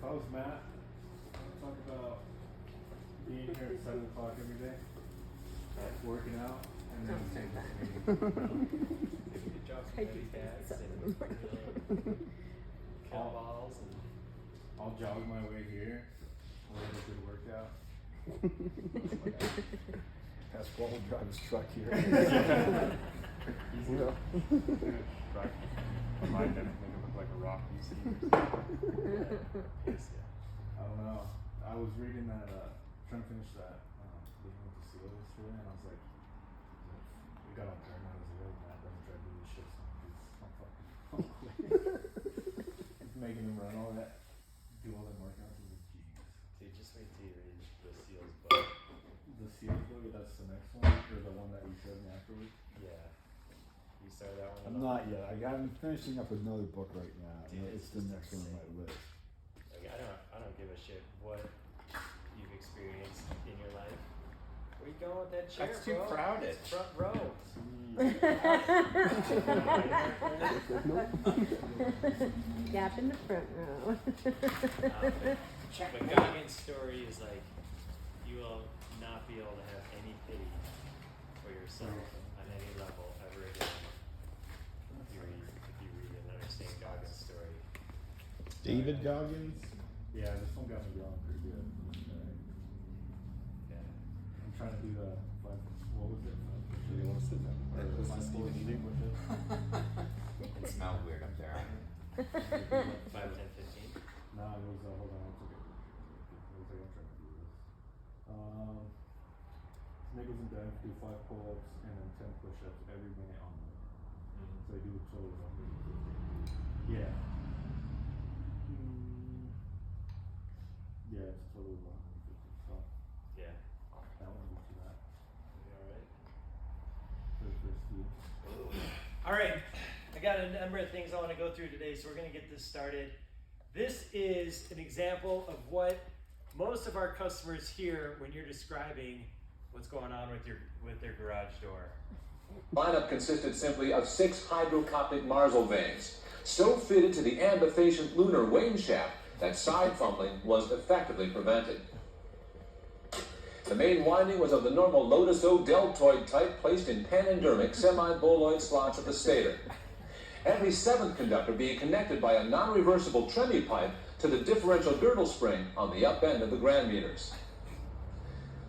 I was Matt, talk about being here at 7 o'clock every day, working out, and then taking this meeting. Drop some heavy bags and kettlebells and I'll jog my way here. We'll have a good workout. Ask Paul to drive his truck here. Easy. Right. Mine didn't make it look like a rock. I don't know. I was reading that, trying to finish that, Living with the Seal yesterday, and I was like, we got on paramount. I was like, oh, Matt doesn't try to do this shit, so I'm fucking He's making him run all that, do all that workouts. I was like, jeez. dude, just wait till you read the Seals book. The Seals book, that's the next one, or the one that you showed me afterwards? Yeah. You started that one? I'm not yet. I'm finishing up another book right now. Dude, It's the next one on my list. Like, I don't give a shit what you've experienced in your life. Where you going with that chair, That's too bro? crowded. It's front row. Gap in the front row. The Goggins story is like, you will not be able to have any pity for yourself on any level ever again. If you read and understand Goggins' story. David Goggins? Yeah, this one got me going pretty good. Yeah. I'm trying to do the, what was it? You want to sit down? Or Listen to five Stephen push-ups, eating. push-ups. It smells weird up there. 5, 10, 15. No, it was, hold on, I took it. It was like, I'm trying to do this. Niggles and dives do 5 pull-ups and then 10 push-ups every minute on them. So they do a total of 150. Yeah. Yeah, it's a total of 150. So Yeah. that one would do that. You alright? For the first few. All right, I got a number of things I want to go through today, so we're going to get this started. This is an example of what most of our customers hear when you're describing what's going on with their garage door. Lineup consisted simply of 6 hydrocoptic Marsal vanes, so fitted to the ambifacient lunar wane shaft that side fumbling was effectively prevented. The main winding was of the normal Lotus O deltoid type placed in panendermic semi-boloid slots of the stator. Every 7th conductor being connected by a non-reversible Tremie pipe to the differential girdle spring on the up end of the grand meters.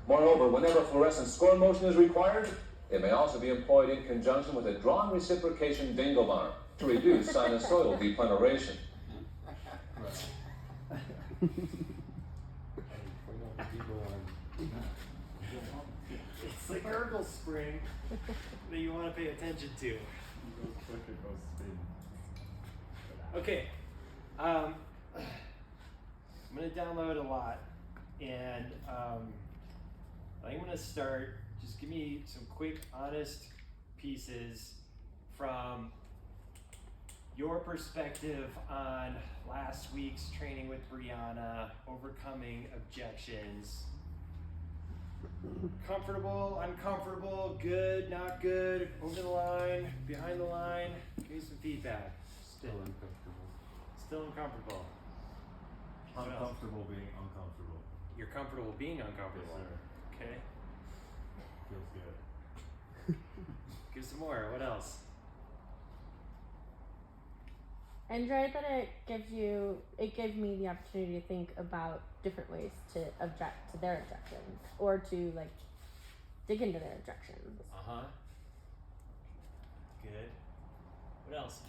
Moreover, whenever fluorescent score motion is required, it may also be employed in conjunction with a drawn reciprocation dingle arm to reduce sinusoidal deplanaration. It's the girdle spring that you want to pay attention to. Okay, I'm going to download a lot, and I'm going to start, just give me some quick, honest pieces from your perspective on last week's training with Brianna, overcoming objections. Comfortable, uncomfortable, good, not good, over the line, behind the line. Give me some feedback. Still uncomfortable. Still uncomfortable. What else? Uncomfortable being uncomfortable. You're comfortable being uncomfortable. Yes, sir. Okay. Feels good. Give some more. What else? I enjoyed that it gave me the opportunity to think about different ways to object to their objections, or to like dig into their objections. Good. What else?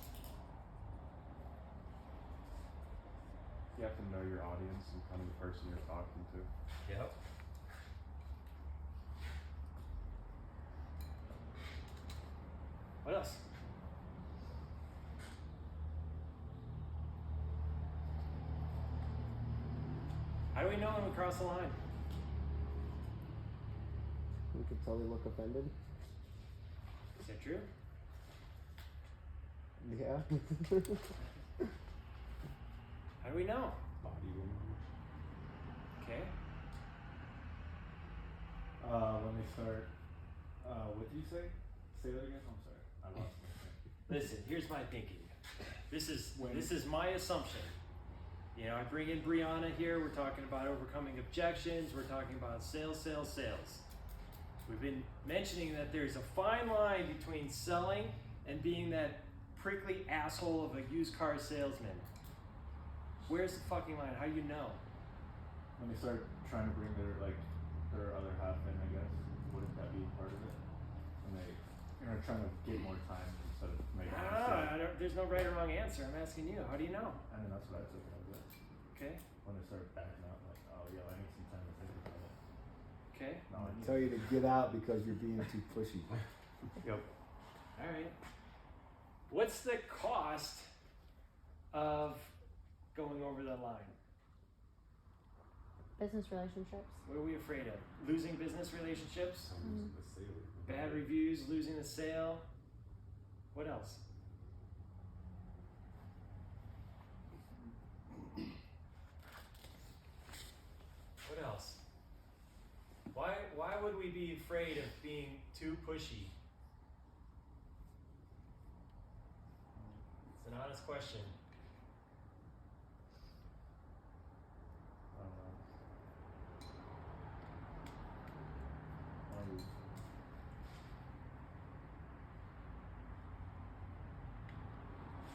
You have to know your audience and kind of the person you're talking to. Yep. What else? How do we know when we cross the line? You could tell they look offended. Is that true? Yeah. How do we know? Body language. Okay. When they start, what did you say? Say that again? I'm sorry. I lost my train. Listen, here's my thinking. This is my assumption. You know, I bring in Brianna here, we're talking about overcoming objections, we're talking about sales, sales, sales. We've been mentioning that there's a fine line between selling and being that prickly asshole of a used car salesman. Where's the fucking line? How do you know? When they start trying to bring their other half in, I guess, wouldn't that be part of it? When they, trying to get more time instead of making. There's no right or wrong answer. I'm asking you. How do you know? I mean, that's what I took out of it. Okay. When they start backing out, like, oh yeah, I need some time to think about it. Okay. No, I need Tell you to get out because you're being too pushy. Yep. All right. What's the cost of going over the line? Business relationships. What are we afraid of? Losing business relationships? Mm-hmm. Bad reviews, losing the sale? What else? What else? Why would we be afraid of being too pushy? It's an honest question. I don't know.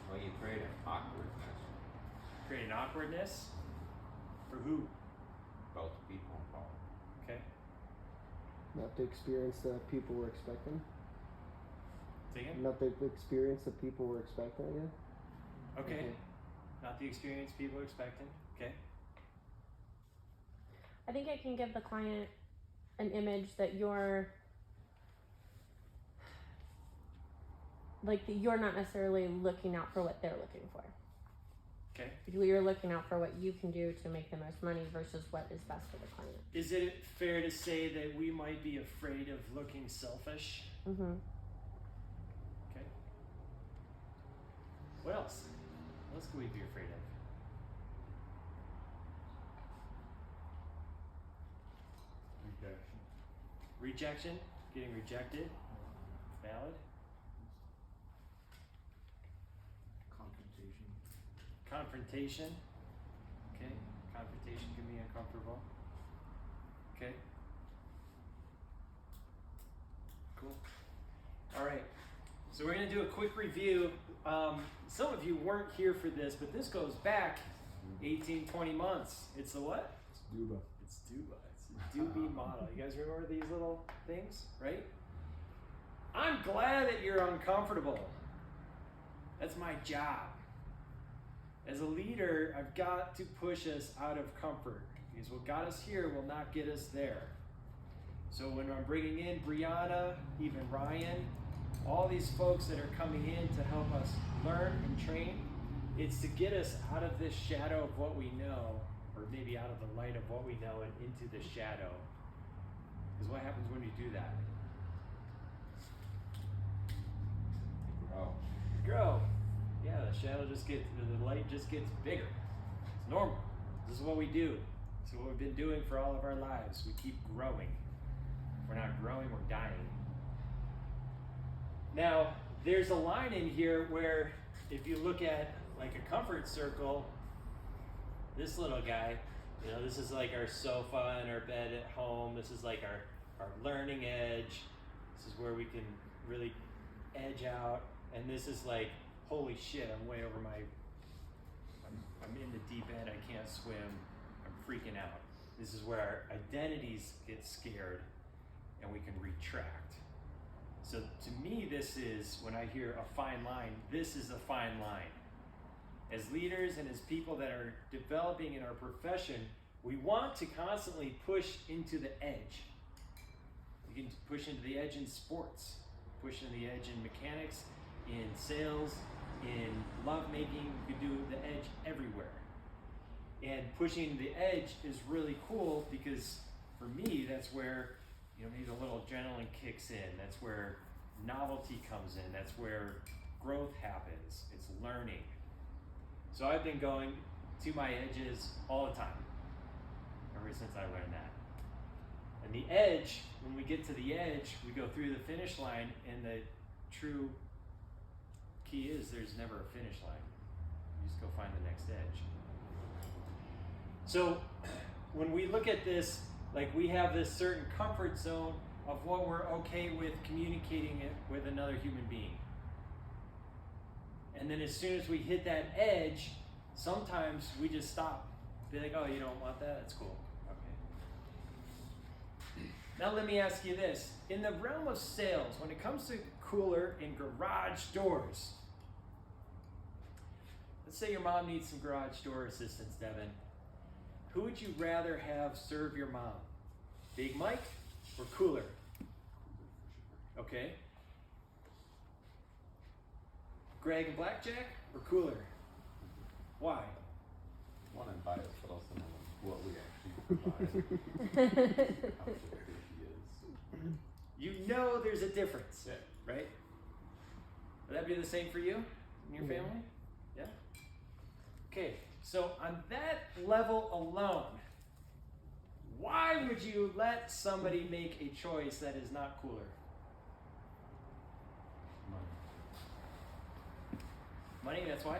Well, you create an awkwardness. Create an awkwardness? For who? Both people involved. Okay. Not the experience that people were expecting. Say again? Not the experience that people were expecting again. Okay. Not the experience people are expecting. Okay. I think it can give the client an image that you're not necessarily looking out for what they're looking for. Okay. You're looking out for what you can do to make the most money versus what is best for the client. Is it fair to say that we might be afraid of looking selfish? Mm-hmm. Okay. What else? What else could we be afraid of? Rejection? Getting rejected? Valid? Confrontation. Confrontation? Okay. Confrontation can be uncomfortable. Okay. Cool. All right. So we're going to do a quick review. Some of you weren't here for this, but this goes back 18, 20 months. It's the what? It's Duba. It's Duba. It's a Doobie model. You guys remember these little things, right? I'm glad that you're uncomfortable. That's my job. As a leader, I've got to push us out of comfort because what got us here will not get us there. So when I'm bringing in Brianna, even Ryan, all these folks that are coming in to help us learn and train, it's to get us out of this shadow of what we know, or maybe out of the light of what we know and into the shadow. Because what happens when you do that? Grow. Grow. Yeah, the light just gets bigger. It's normal. This is what we do. This is what we've been doing for all of our lives. We keep growing. If we're not growing, we're dying. Now, there's a line in here where if you look at like a comfort circle, this little guy, this is like our sofa and our bed at home. This is like our learning edge. This is where we can really edge out. And this is like, holy shit, I'm way over I'm in the deep end, I can't swim, I'm freaking out. This is where our identities get scared and we can retract. So to me, this is, when I hear a fine line, this is a fine line. As leaders and as people that are developing in our profession, we want to constantly push into the edge. You can push into the edge in sports, push into the edge in mechanics, in sales, in lovemaking. You can do the edge everywhere. And pushing the edge is really cool because for me, that's where maybe a little adrenaline kicks in. That's where novelty comes in. That's where growth happens. It's learning. So I've been going to my edges all the time, ever since I learned that. And the edge, when we get to the edge, we go through the finish line, and the true key is there's never a finish line. You just go find the next edge. So when we look at this, like we have this certain comfort zone of what we're okay with communicating it with another human being. And then as soon as we hit that edge, sometimes we just stop. Be like, oh, you don't want that? That's cool. Okay. Now let me ask you this. In the realm of sales, when it comes to cooler and garage doors, let's say your mom needs some garage door assistance, Devin. Who would you rather have serve your mom? Big Mike or Cooler? Okay. Greg and Blackjack or Cooler? Why? One, I'm biased, but also know what we actually provide. How good he is. You know there's a difference, Yeah. right? Would that be the same for you and your Yeah. family? Yeah? Okay, so on that level alone, why would you let somebody make a choice that is not Cooler? Money. Money, that's why?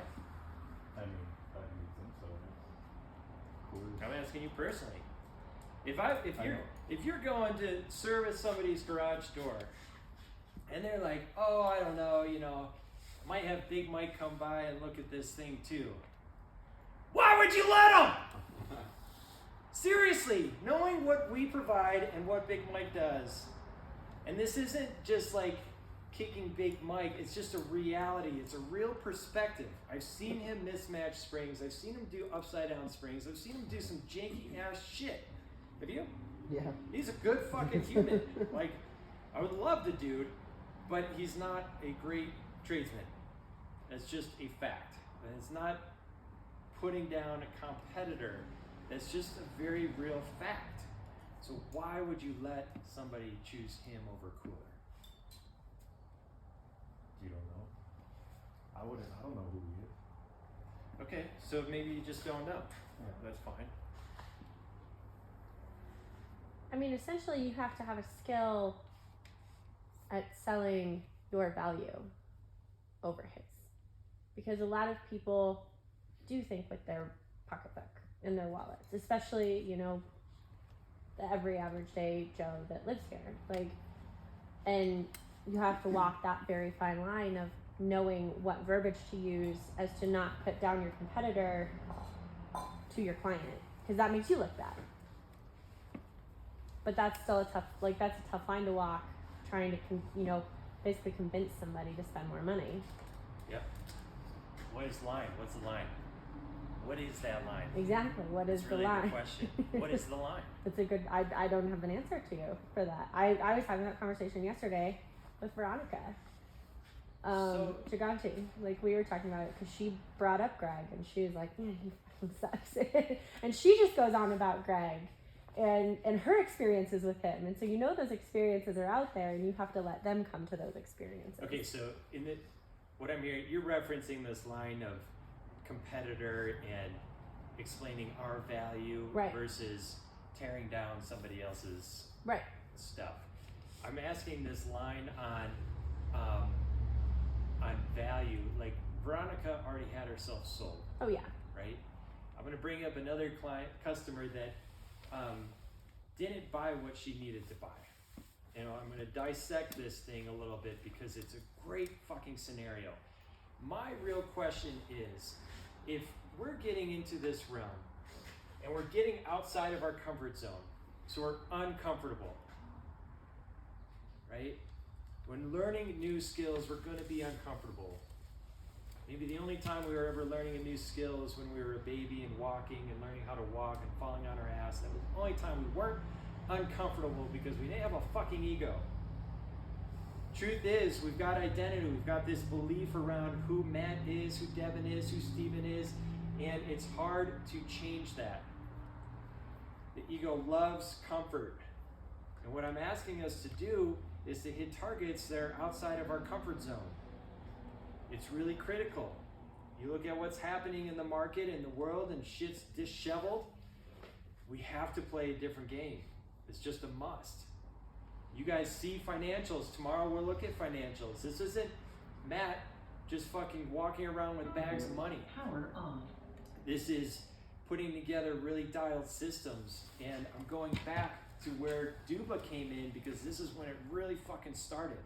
I mean, that needs them, so it's cool. I'm asking you personally. If I you're know. if you're going to service somebody's garage door, and they're like, oh, I don't know, I might have Big Mike come by and look at this thing too. Why would you let him? Seriously, knowing what we provide and what Big Mike does, and this isn't just like kicking Big Mike, it's just a reality. It's a real perspective. I've seen him mismatch springs. I've seen him do upside down springs. I've seen him do some janky ass shit. Have you? Yeah. He's a good fucking human. Like, I would love the dude, but he's not a great tradesman. That's just a fact. And it's not putting down a competitor. That's just a very real fact. So why would you let somebody choose him over Cooler? You don't know. I don't know who he is. Okay, so maybe you just don't know. Yeah. That's fine. I mean, essentially, you have to have a skill at selling your value over his. Because a lot of people do think with their pocketbook and their wallets, especially, the every average day Joe that lives here. And you have to walk that very fine line of knowing what verbiage to use as to not put down your competitor to your client, because that makes you look bad. But that's still a tough line to walk, trying to, basically convince somebody to spend more money. Yep. What is line? What's the line? What is that line? Exactly. What is That's the really line? good question. What is the line? It's a good, I don't have an answer to you for that. I was having that conversation yesterday with Veronica. Gigante. Like, we were talking about it because she brought up Greg and she was like, man, he fucking sucks. And she just goes on about Greg and her experiences with him. And so those experiences are out there and you have to let them come to those experiences. Okay, so what I'm hearing, you're referencing this line of competitor and explaining our value Right. versus tearing down somebody else's Right. stuff. I'm asking this line on value. Like, Veronica already had herself sold, Oh, yeah. right? I'm going to bring up another customer that didn't buy what she needed to buy. I'm going to dissect this thing a little bit because it's a great fucking scenario. My real question is, if we're getting into this realm and we're getting outside of our comfort zone, so we're uncomfortable, right? When learning new skills, we're going to be uncomfortable. Maybe the only time we were ever learning a new skill is when we were a baby and walking and learning how to walk and falling on our ass. That was the only time we weren't uncomfortable because we didn't have a fucking ego. Truth is, we've got identity. We've got this belief around who Matt is, who Devin is, who Steven is, and it's hard to change that. The ego loves comfort. And what I'm asking us to do is to hit targets that are outside of our comfort zone. It's really critical. You look at what's happening in the market, in the world, and shit's disheveled. We have to play a different game. It's just a must. You guys see financials. Tomorrow we'll look at financials. This isn't Matt just fucking walking around with bags of money. Power on. This is putting together really dialed systems, and I'm going back to where Duba came in because this is when it really fucking started.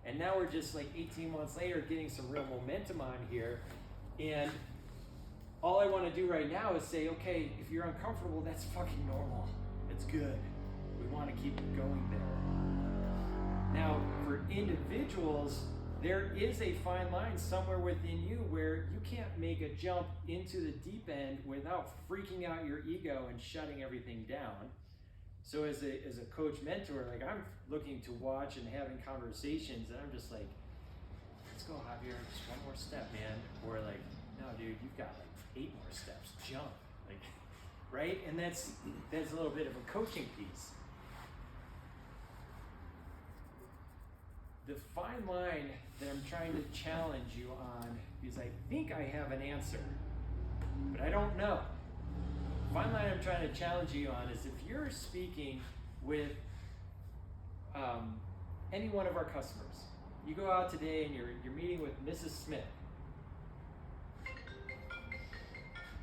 And now we're just like 18 months later getting some real momentum on here, and all I want to do right now is say, okay, if you're uncomfortable, that's fucking normal. It's good. We want to keep going there. Now, for individuals, there is a fine line somewhere within you where you can't make a jump into the deep end without freaking out your ego and shutting everything down. So as a coach mentor, like I'm looking to watch and having conversations, and I'm just like, let's go, Javier, just one more step, man. Or like, no, dude, you've got like 8 more steps, jump. Like, right? And that's a little bit of a coaching piece. The fine line that I'm trying to challenge you on, because I think I have an answer, but I don't know. The fine line I'm trying to challenge you on is if you're speaking with any one of our customers, you go out today and you're meeting with Mrs. Smith.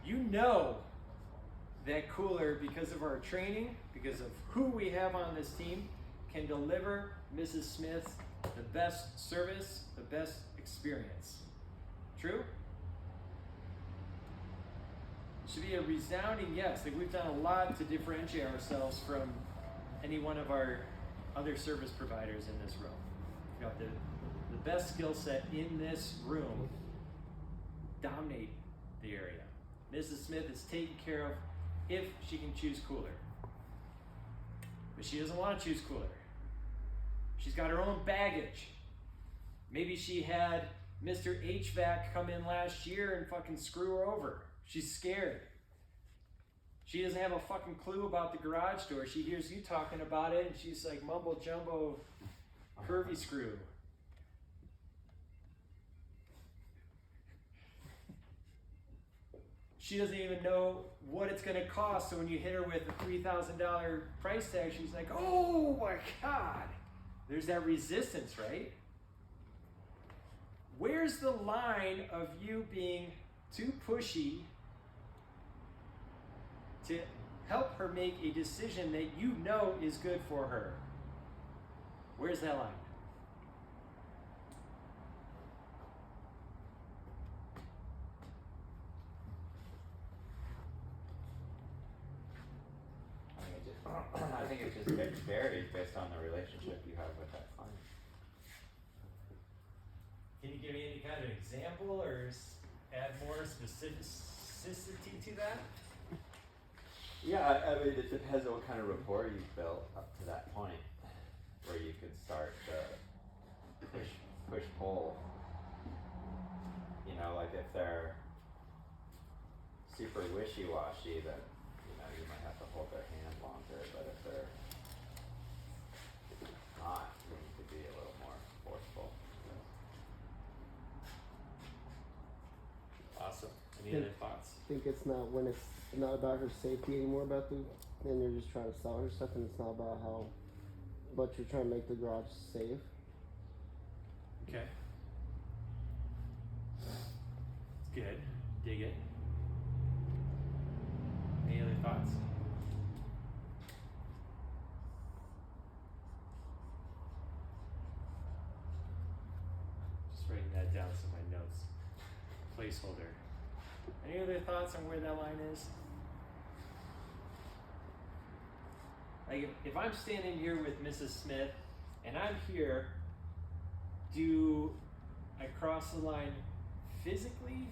You know that cooler, because of our training, because of who we have on this team, can deliver Mrs. Smith the best service, the best experience. True? It should be a resounding yes. Like we've done a lot to differentiate ourselves from any one of our other service providers in this room. We've got the best skill set in this room, dominate the area. Mrs. Smith is taken care of if she can choose cooler. But she doesn't want to choose cooler. She's got her own baggage. Maybe she had Mr. HVAC come in last year and fucking screw her over. She's scared. She doesn't have a fucking clue about the garage door. She hears you talking about it and she's like mumbo jumbo curvy screw. She doesn't even know what it's gonna cost, so when you hit her with a $3,000 price tag, she's like, oh my God. There's that resistance, right? Where's the line of you being too pushy to help her make a decision that you know is good for her? Where's that line? I think it just varies based on the relationship you have with that client. Can you give me any kind of example or add more specificity to that? Yeah, I mean, it depends on what kind of rapport you've built up to that point, where you can start to push pull. You know, like if they're super wishy-washy, then you might have to hold their hand longer. But if they're not, you need to be a little more forceful. Awesome. Any other thoughts? I think it's not when it's not about her safety anymore, then you're just trying to sell her stuff, and it's not about how much you're trying to make the garage safe. Okay. It's good. Dig it. Any other thoughts? Just writing that down so my notes. Placeholder. Any other thoughts on where that line is? Like if I'm standing here with Mrs. Smith and I'm here, do I cross the line physically?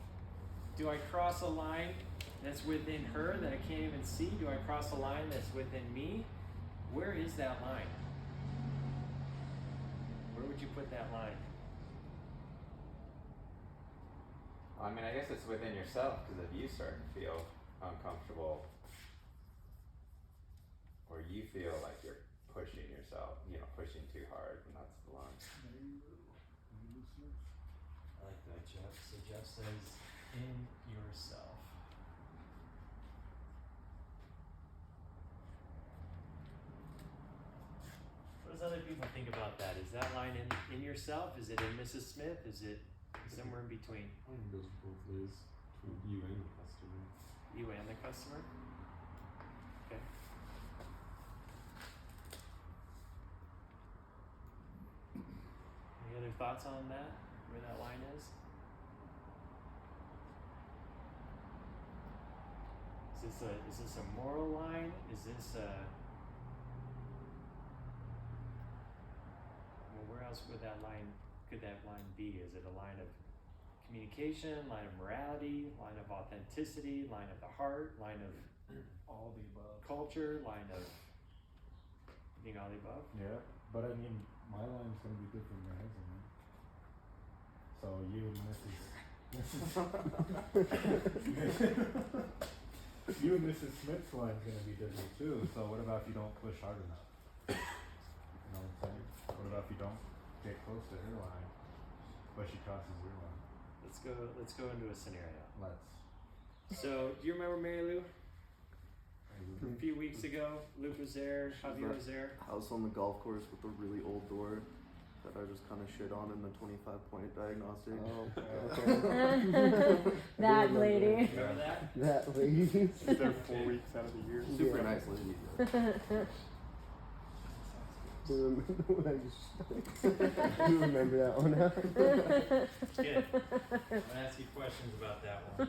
Do I cross a line that's within her that I can't even see? Do I cross a line that's within me? Where is that line? Where would you put that line? I mean, I guess it's within yourself, because if you start to feel uncomfortable, or you feel like you're pushing yourself, pushing too hard, and that's the line. I like that, Jeff. So Jeff says, in yourself. What does other people think about that? Is that line in yourself? Is it in Mrs. Smith? Is it somewhere in between? I think it goes both ways, to you and the customer. You and the customer. Okay. Any other thoughts on that? Where that line is? Is this a moral line? Is this a well, where else would that line could that line be? Is it a line of communication, line of morality, line of authenticity, line of the heart, line of All the above. culture, line of being all the above? Yeah, but I mean, my line's gonna be different than his, man. So you and you and Mrs. Smith's line's gonna be different too. So what about if you don't push hard enough? You know what I'm saying? What about if you don't get close to her line, but she crosses your line? Let's go into a scenario. Let's. So do you remember Mary Lou? A few weeks ago, Luke was there, Javier was there. House on the golf course with a really old door that I just kind of shit on in the 25-point diagnostic. Oh, okay. That lady. Remember that? That lady. She's there 4 weeks out of the year. Super Yeah. nice lady. Do you remember when I just you remember that one? Good. I'm gonna ask you questions about that one.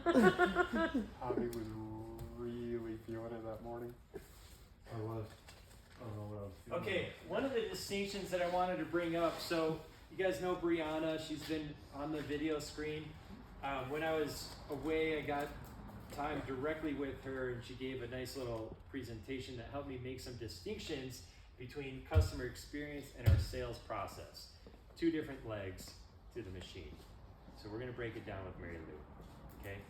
Javi was really feeling it that morning. I was. I don't know what I was feeling. Okay, one of the distinctions that I wanted to bring up, so you guys know Brianna, she's been on the video screen. When I was away, I got time directly with her and she gave a nice little presentation that helped me make some distinctions between customer experience and our sales process. Two different legs to the machine. So we're gonna break it down with Mary Lou, okay?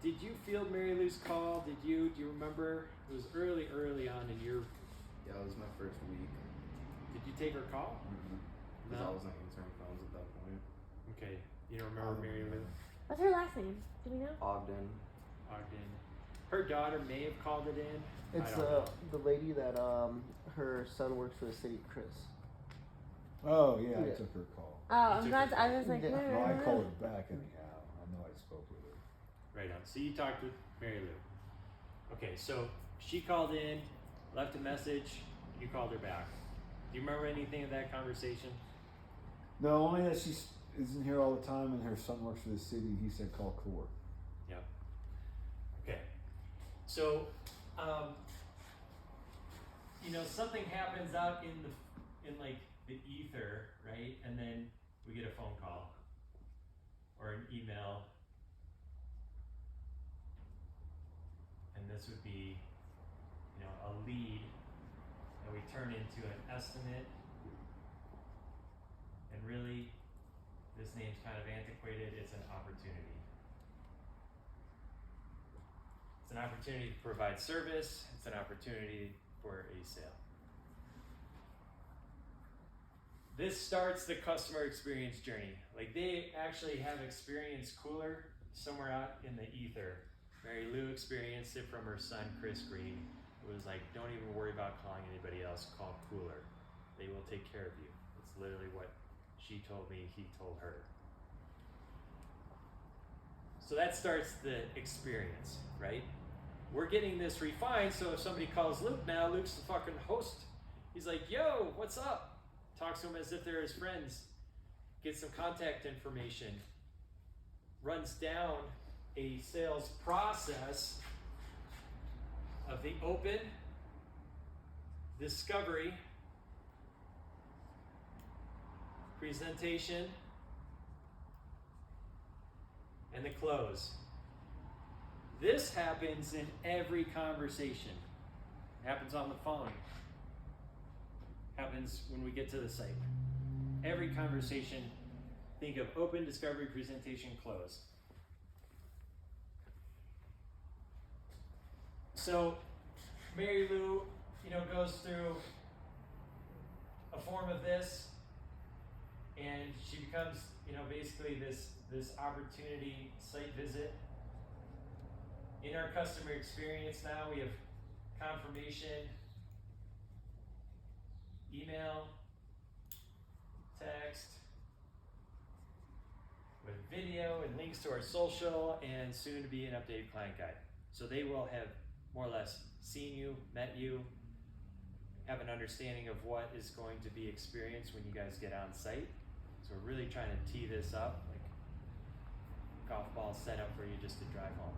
Did you field Mary Lou's call? Do you remember? It was early on in your, Yeah, it was my first week. did you take her call? Because No? I wasn't answering phones at that point. Okay, you don't remember Mary Lou? What's her last name? Do we know? Ogden. Ogden. Her daughter may have called it in. It's I don't know. the lady that her son works for the city, Chris. Oh yeah, I Yeah. took her call. Oh, I'm glad. I was like, Yeah. No, I called her back anyhow. I know I spoke with her. Right on. So you talked with Mary Lou. Okay, so she called in, left a message, you called her back. Do you remember anything of that conversation? No, only that she isn't here all the time, and her son works for the city. He said call Core. Yep. Okay. So, something happens out in like the ether, right? And then we get a phone call or an email. And this would be, a lead that we turn into an estimate. And really, this name's kind of antiquated, it's an opportunity. It's an opportunity to provide service, it's an opportunity for a sale. This starts the customer experience journey. Like they actually have experienced Cooler somewhere out in the ether. Mary Lou experienced it from her son, Chris Green. It was like, don't even worry about calling anybody else, call Cooler. They will take care of you. It's literally what she told me, he told her. So that starts the experience, right? We're getting this refined, so if somebody calls Luke now, Luke's the fucking host. He's like, yo, what's up? Talks to them as if they're his friends. Gets some contact information. Runs down a sales process of the open, discovery, presentation, and the close. This happens in every conversation. Happens on the phone. Happens when we get to the site. Every conversation, think of open, discovery, presentation, close. So Mary Lou, goes through a form of this, and she becomes, basically this opportunity site visit. In our customer experience now, we have confirmation, email, text, with video and links to our social and soon to be an updated client guide. So they will have more or less seen you, met you, have an understanding of what is going to be experienced when you guys get on site. So we're really trying to tee this up, like golf ball set up for you just to drive home.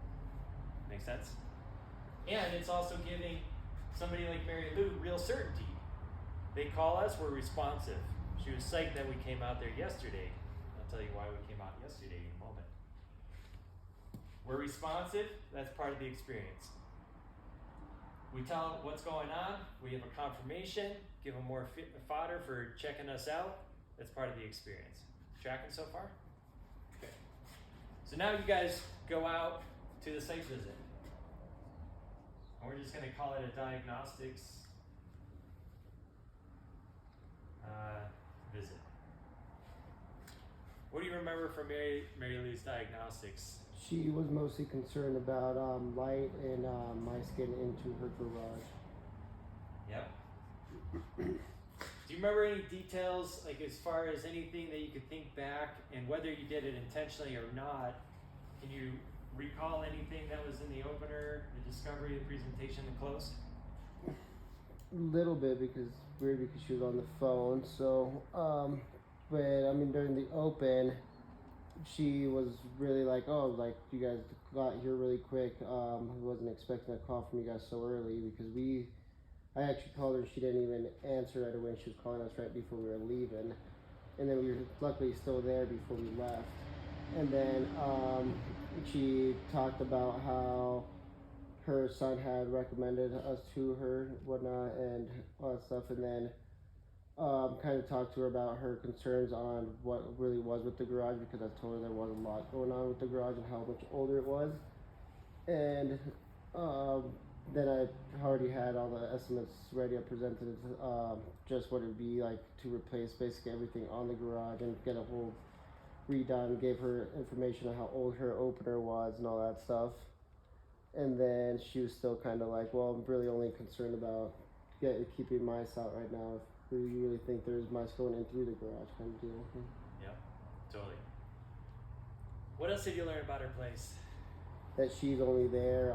Make sense? And it's also giving somebody like Mary Lou real certainty. They call us, we're responsive. She was psyched that we came out there yesterday. I'll tell you why we came out yesterday in a moment. We're responsive, that's part of the experience. We tell them what's going on, we have a confirmation, give them more fodder for checking us out. That's part of the experience. Tracking so far? Okay. So now you guys go out to the site visit. And we're just gonna call it a diagnostics visit. What do you remember from Mary Lou's diagnostics? She was mostly concerned about light and mice getting into her garage. Yep. Do you remember any details, like as far as anything that you could think back, and whether you did it intentionally or not? Can you recall anything that was in the opener, the discovery, the presentation, the close? Little bit because she was on the phone. So, but I mean during the open, she was really like, oh, like you guys got here really quick. I wasn't expecting a call from you guys so early because I actually called her and she didn't even answer right away. She was calling us right before we were leaving, and then we were luckily still there before we left. And then she talked about how her son had recommended us to her, whatnot, and all that stuff. And then kind of talked to her about her concerns on what really was with the garage, because I told her there was a lot going on with the garage and how much older it was. And then I already had all the estimates ready. I presented just what it would be like to replace basically everything on the garage and get a whole redone. Gave her information on how old her opener was and all that stuff. And then she was still kind of like, well, I'm really only concerned about keeping mice out right now. If you really think there's mice going in through the garage kind of deal. Yep, totally. What else did you learn about her place? That she's only there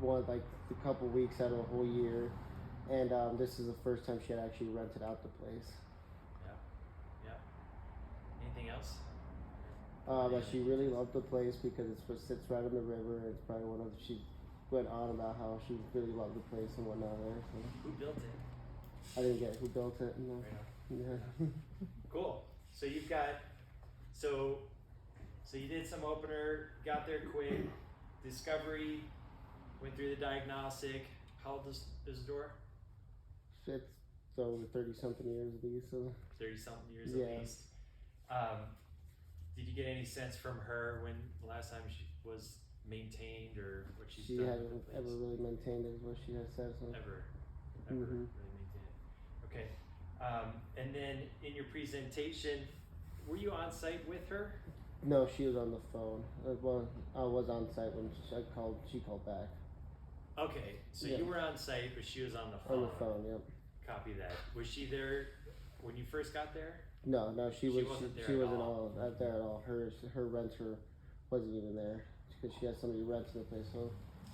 like a couple weeks out of a whole year, and this is the first time she had actually rented out the place. Yeah. Anything else? That she really loved the place because it sits right on the river. It's probably she went on about how she really loved the place and whatnot there. So. Who built it? I didn't get who built it. No. Yeah. Cool. So you've got, so you did some opener, got there quick, discovery, went through the diagnostic. How old is the door? It's over 30-something years at least. So. 30-something years at least. Did you get any sense from her when the last time she was maintained or what she's done? She hasn't ever really maintained it, is what she has said. So. Ever really maintained it. Okay. And then in your presentation, were you on site with her? No, she was on the phone. Well, I was on site when she called back. Okay, so you were on site, but she was on the phone. On the phone, yep. Copy that. Was she there when you first got there? No, she wasn't there at all. Her renter wasn't even there because she had somebody renting the place, so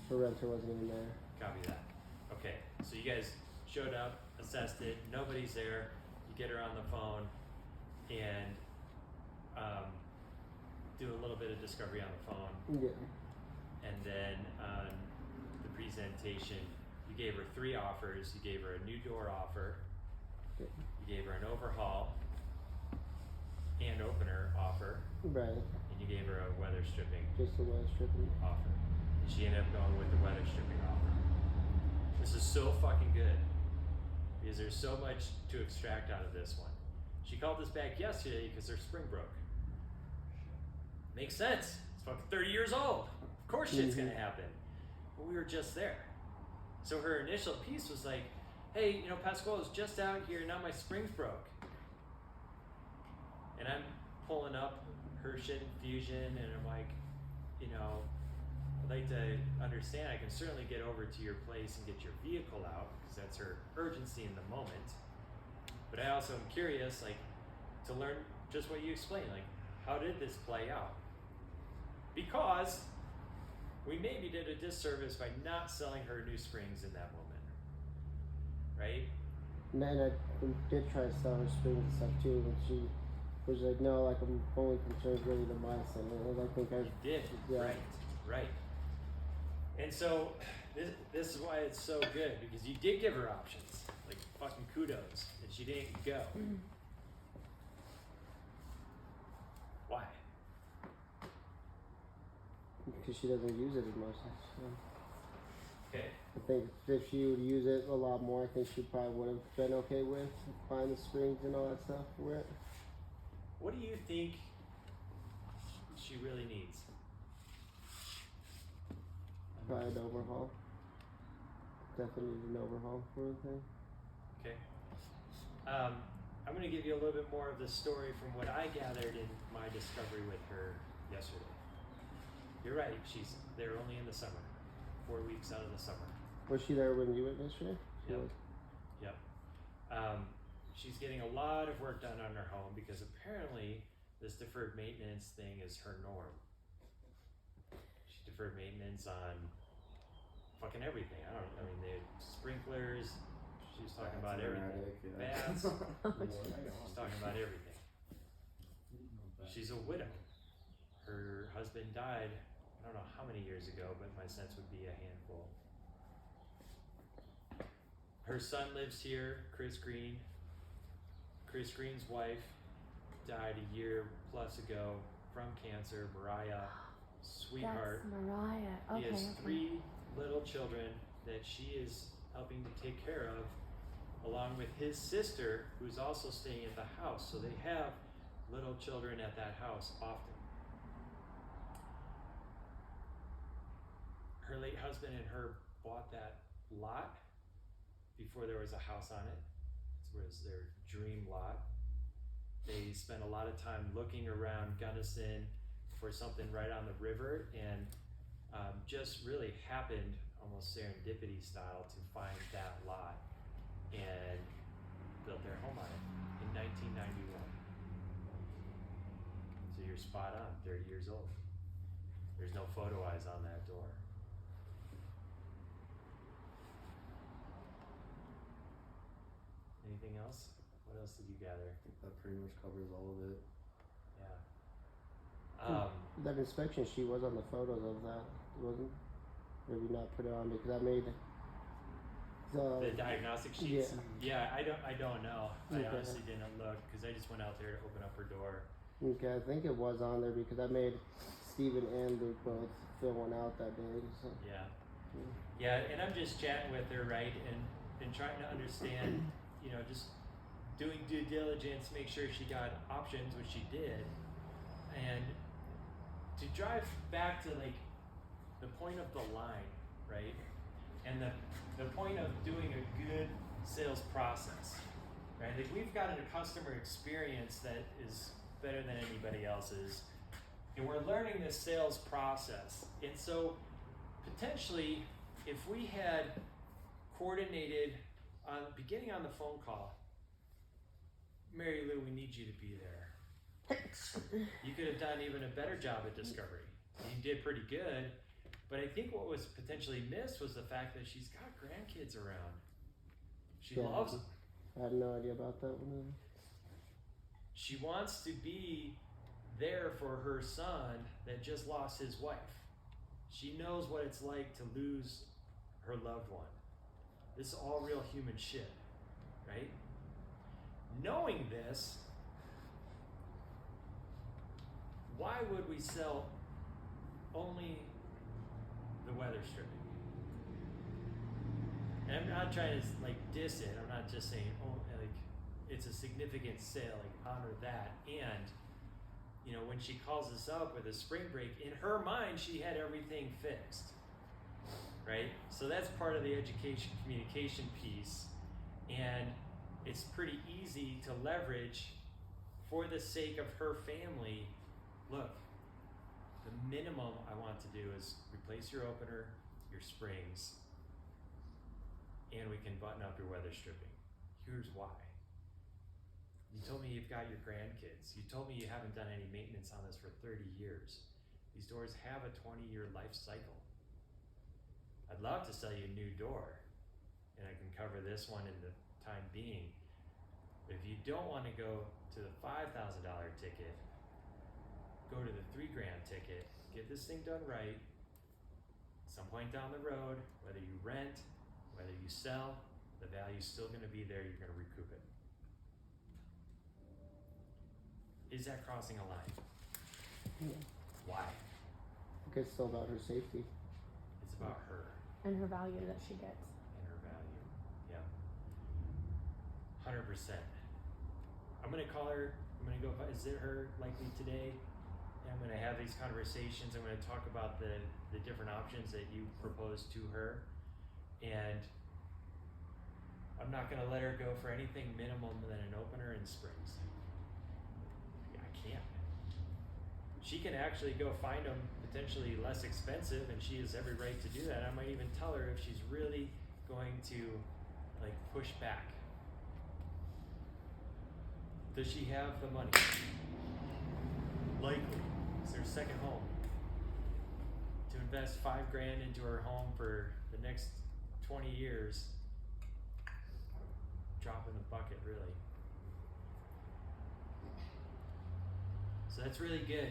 her renter wasn't even there. Copy that. Okay, so you guys showed up, assessed it. Nobody's there. You get her on the phone and do a little bit of discovery on the phone. Yeah. And then on the presentation, you gave her 3 offers. You gave her a new door offer. Yeah. You gave her an overhaul and opener offer. Right. And you gave her a weather stripping Just the weather stripping offer. And she ended up going with the weather stripping offer. This is so fucking good because there's so much to extract out of this one. She called us back yesterday because her spring broke. Makes sense. It's fucking 30 years old. Of course shit's gonna happen. But we were just there. So her initial piece was like, hey, Pasquale is just out here, now my springs broke. And I'm pulling up her shit in Fusion and I'm like, I'd like to understand, I can certainly get over to your place and get your vehicle out because that's her urgency in the moment. But I also am curious, to learn just what you explained, how did this play out? Because we maybe did a disservice by not selling her new springs in that moment, right? And then I did try to sell her springs and stuff too, but she was like, no, like I'm only concerned really the mindset. And I think I You did, Yeah. right. And so this is why it's so good, because you did give her options, like fucking kudos, and she didn't go. Why? because she doesn't use it as much. So Okay. I think if she would use it a lot more, I think she probably would have been okay with buying the springs and all that stuff for it. What do you think she really needs? Probably an overhaul. Definitely need an overhaul for the thing. Okay. I'm going to give you a little bit more of the story from what I gathered in my discovery with her yesterday. You're right, she's there only in the summer, 4 weeks out of the summer. Was she there when you went yesterday? She Yep. was. Yep. She's getting a lot of work done on her home because apparently this deferred maintenance thing is her norm. She deferred maintenance on fucking everything. I mean, the sprinklers. She was talking about everything. Baths. She's talking about everything. She's a widow. Her husband died, I don't know how many years ago, but my sense would be a handful. Her son lives here, Chris Green. Chris Green's wife died a year plus ago from cancer. Mariah, sweetheart. That's Mariah. Okay. He has okay. 3 little children that she is helping to take care of, along with his sister, who's also staying at the house. So they have little children at that house often. Her late husband and her bought that lot before there was a house on it. It was their dream lot. They spent a lot of time looking around Gunnison for something right on the river, and just really happened, almost serendipity style, to find that lot and built their home on it in 1991. So you're spot on, 30 years old. There's no photo eyes on that door. Anything else? What else did you gather? I think that pretty much covers all of it. Yeah. That inspection sheet was on the photos of that, wasn't? Maybe not put it on because I made The diagnostic sheets? Yeah. Yeah, I don't know. I Okay. honestly didn't look because I just went out there to open up her door. Okay, I think it was on there because I made Steven and Luke both fill one out that day. So. Yeah. Yeah, and I'm just chatting with her, right, and trying to understand, you know, just doing due diligence, make sure she got options, which she did, and to drive back to like the point of the line, right, and the point of doing a good sales process, right? Like we've got a customer experience that is better than anybody else's, and we're learning this sales process, and so potentially, if we had coordinated on beginning on the phone call, Mary Lou, we need you to be there. You could have done even a better job at discovery. You did pretty good, but I think what was potentially missed was the fact that she's got grandkids around. She Yeah. loves them. I had no idea about that one. She wants to be there for her son that just lost his wife. She knows what it's like to lose her loved one. This is all real human shit, right? Knowing this, why would we sell only the weather stripping? And I'm not trying to like diss it. I'm not just saying, oh, like it's a significant sale, like honor that. And you know, when she calls us up with a spring break, in her mind, she had everything fixed, right? So that's part of the education communication piece. And it's pretty easy to leverage for the sake of her family. Look, the minimum I want to do is replace your opener, your springs, and we can button up your weather stripping. Here's why. You told me you've got your grandkids. You told me you haven't done any maintenance on this for 30 years. These doors have a 20-year life cycle. I'd love to sell you a new door, and I can cover this one in the time being. But if you don't want to go to the $5,000 ticket, go to the $3,000 ticket, get this thing done right. Some point down the road, whether you rent, whether you sell, the value's still gonna be there, you're gonna recoup it. Is that crossing a line? Yeah. Why? Because it's still about her safety. It's about her And her value that she gets. and her value. Yeah. 100%. I'm gonna call her, I'm gonna go visit her likely today. And I'm gonna have these conversations. I'm gonna talk about the different options that you proposed to her. And I'm not gonna let her go for anything minimum than an opener and springs. I can't. She can actually go find them potentially less expensive, and she has every right to do that. I might even tell her if she's really going to like push back. Does she have the money? Likely. It's her second home. To invest $5,000 into her home for the next 20 years, drop in the bucket, really. So that's really good.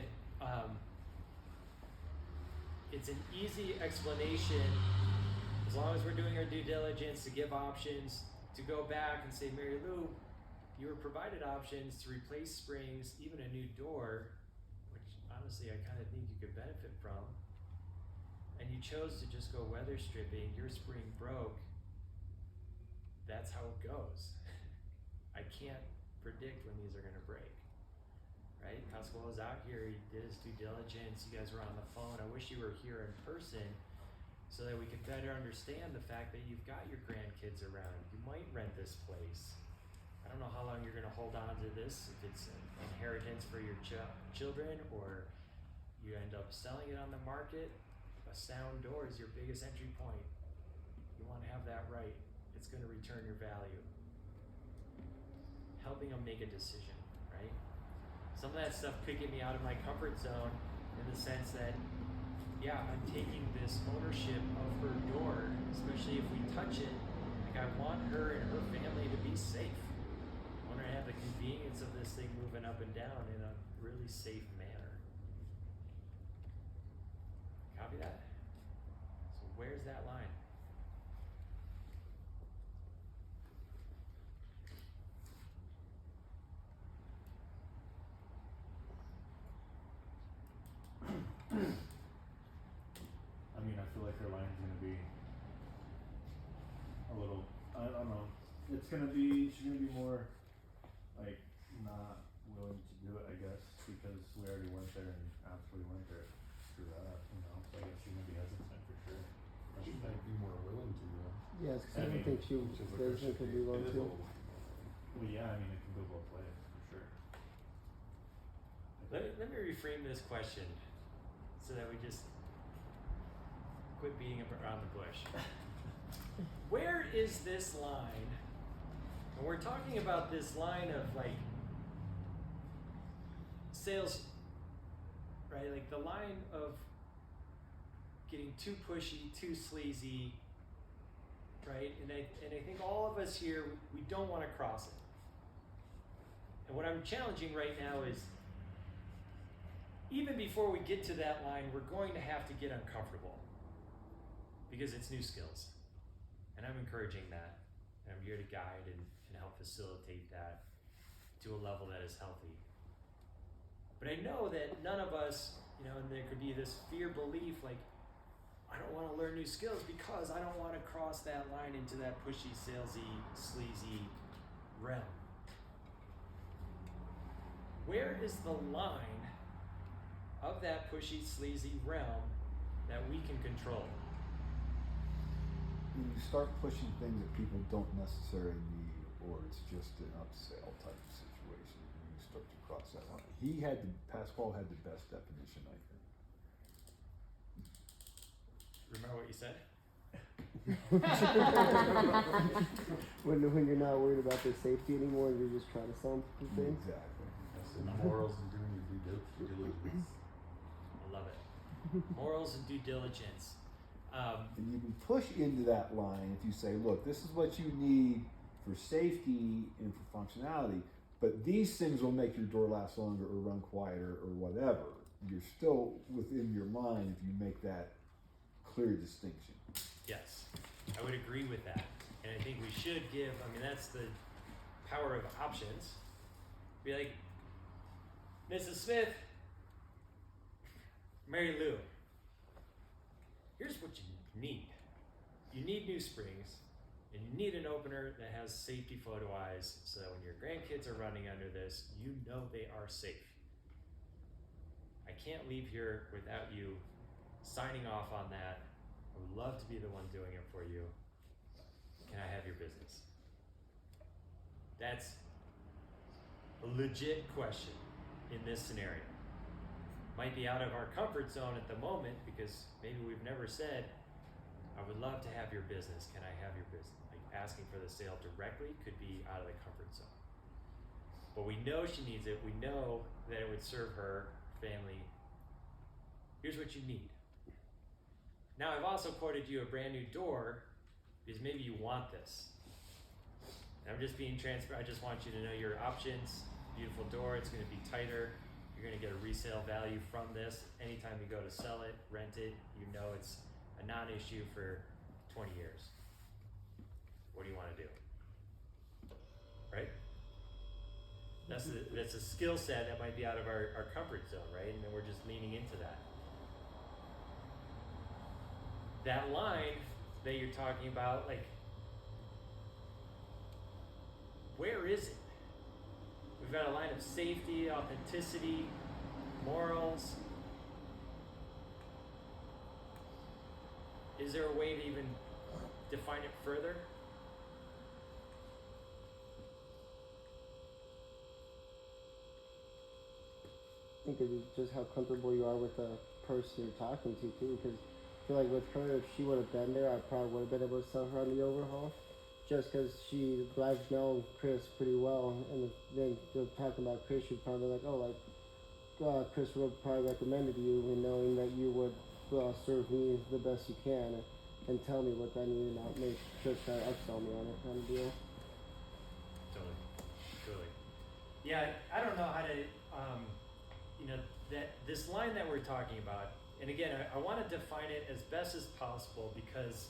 It's an easy explanation, as long as we're doing our due diligence to give options, to go back and say, Mary Lou, you were provided options to replace springs, even a new door, which honestly I kind of think you could benefit from, and you chose to just go weather stripping, your spring broke. That's how it goes. I can't predict when these are gonna break, right? Pasquale was out here, he did his due diligence, you guys were on the phone. I wish you were here in person so that we could better understand the fact that you've got your grandkids around. You might rent this place. I don't know how long you're gonna hold on to this, if it's an inheritance for your children or you end up selling it on the market. A sound door is your biggest entry point. You wanna have that right. It's gonna return your value. Helping them make a decision, right? Some of that stuff could get me out of my comfort zone in the sense that, yeah, I'm taking this ownership of her door, especially if we touch it. Like, I want her and her family to be safe. I want her to have the convenience of this thing moving up and down in a really safe manner. Copy that? So where's that line? I mean, I feel like her line's gonna be a little, I don't know, she's gonna be more, like, not willing to do it, I guess, because we already went there and absolutely went there through that, so I guess she's gonna be hesitant for sure. She might be more willing to, Yes, because I I don't mean, think she which is a doesn't could be Christian willing thing. to. Well, yeah, I mean, it can go both ways, for sure. Let me reframe this question so that we just quit beating around the bush. Where is this line? And we're talking about this line of like sales, right? Like the line of getting too pushy, too sleazy, right? And I think all of us here, we don't want to cross it. And what I'm challenging right now is, even before we get to that line, we're going to have to get uncomfortable because it's new skills. And I'm encouraging that. And I'm here to guide and help facilitate that to a level that is healthy. But I know that none of us, and there could be this fear belief like, I don't want to learn new skills because I don't want to cross that line into that pushy, salesy, sleazy realm. Where is the line of that pushy, sleazy realm that we can control? When you start pushing things that people don't necessarily need, or it's just an upsell type of situation, you start to cross that line. Pasquale had the best definition, I think. Remember what you said? when you're not worried about their safety anymore, and you're just trying to sell them things. Exactly. That's the morals and doing your due diligence. I love it. Morals and due diligence. And you can push into that line if you say, look, this is what you need for safety and for functionality, but these things will make your door last longer or run quieter or whatever. You're still within your mind if you make that clear distinction. Yes, I would agree with that. And I think we should give, I mean, that's the power of options. Be like, Mrs. Smith, Mary Lou, here's what you need. You need new springs, and you need an opener that has safety photo eyes so that when your grandkids are running under this, you know they are safe. I can't leave here without you signing off on that. I would love to be the one doing it for you. Can I have your business? That's a legit question in this scenario. Might be out of our comfort zone at the moment because maybe we've never said, I would love to have your business. Can I have your business? Like asking for the sale directly could be out of the comfort zone. But we know she needs it. We know that it would serve her family. Here's what you need. Now I've also quoted you a brand new door because maybe you want this. And I'm just being transparent. I just want you to know your options. Beautiful door, it's gonna be tighter. You're gonna get a resale value from this. Anytime you go to sell it, rent it, you know it's a non-issue for 20 years. What do you wanna do? Right? That's a skill set that might be out of our comfort zone, right? And then we're just leaning into that. That line that you're talking about, like, where is it? We've got a line of safety, authenticity, morals. Is there a way to even define it further? I think it's just how comfortable you are with the person you're talking to too, because I feel like with her, if she would have been there, I probably would have been able to sell her on the overhaul. Just because I've known Chris pretty well, and then talking about Chris, she'd probably be like, oh, like, Chris would probably recommended you, and knowing that you would serve me the best you can, and tell me what I need, and not make Chris try to upsell me on it kind of deal. Totally. Yeah, I don't know how to, that this line that we're talking about, and again, I want to define it as best as possible because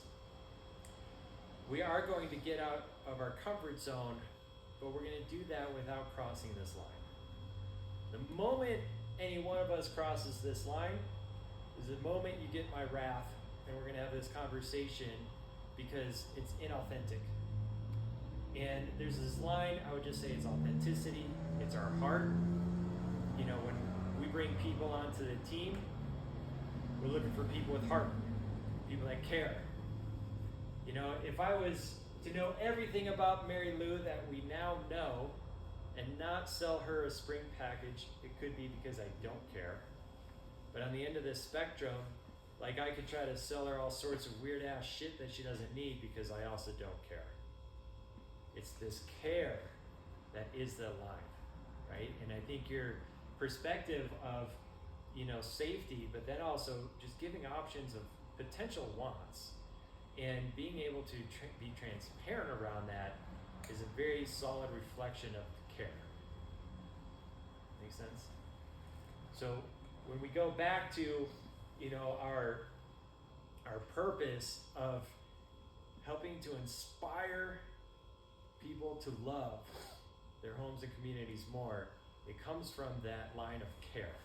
we are going to get out of our comfort zone, but we're going to do that without crossing this line. The moment any one of us crosses this line is the moment you get my wrath, and we're going to have this conversation because it's inauthentic. And there's this line, I would just say it's authenticity, it's our heart. You know, when we bring people onto the team, we're looking for people with heart, people that care. You know, if I was to know everything about Mary Lou that we now know and not sell her a spring package, it could be because I don't care. But on the end of this spectrum, like I could try to sell her all sorts of weird ass shit that she doesn't need because I also don't care. It's this care that is the line, right? And I think your perspective of, you know, safety, but then also just giving options of potential wants and being able to be transparent around that is a very solid reflection of care. Make sense? So when we go back to, you know, our purpose of helping to inspire people to love their homes and communities more, it comes from that line of care.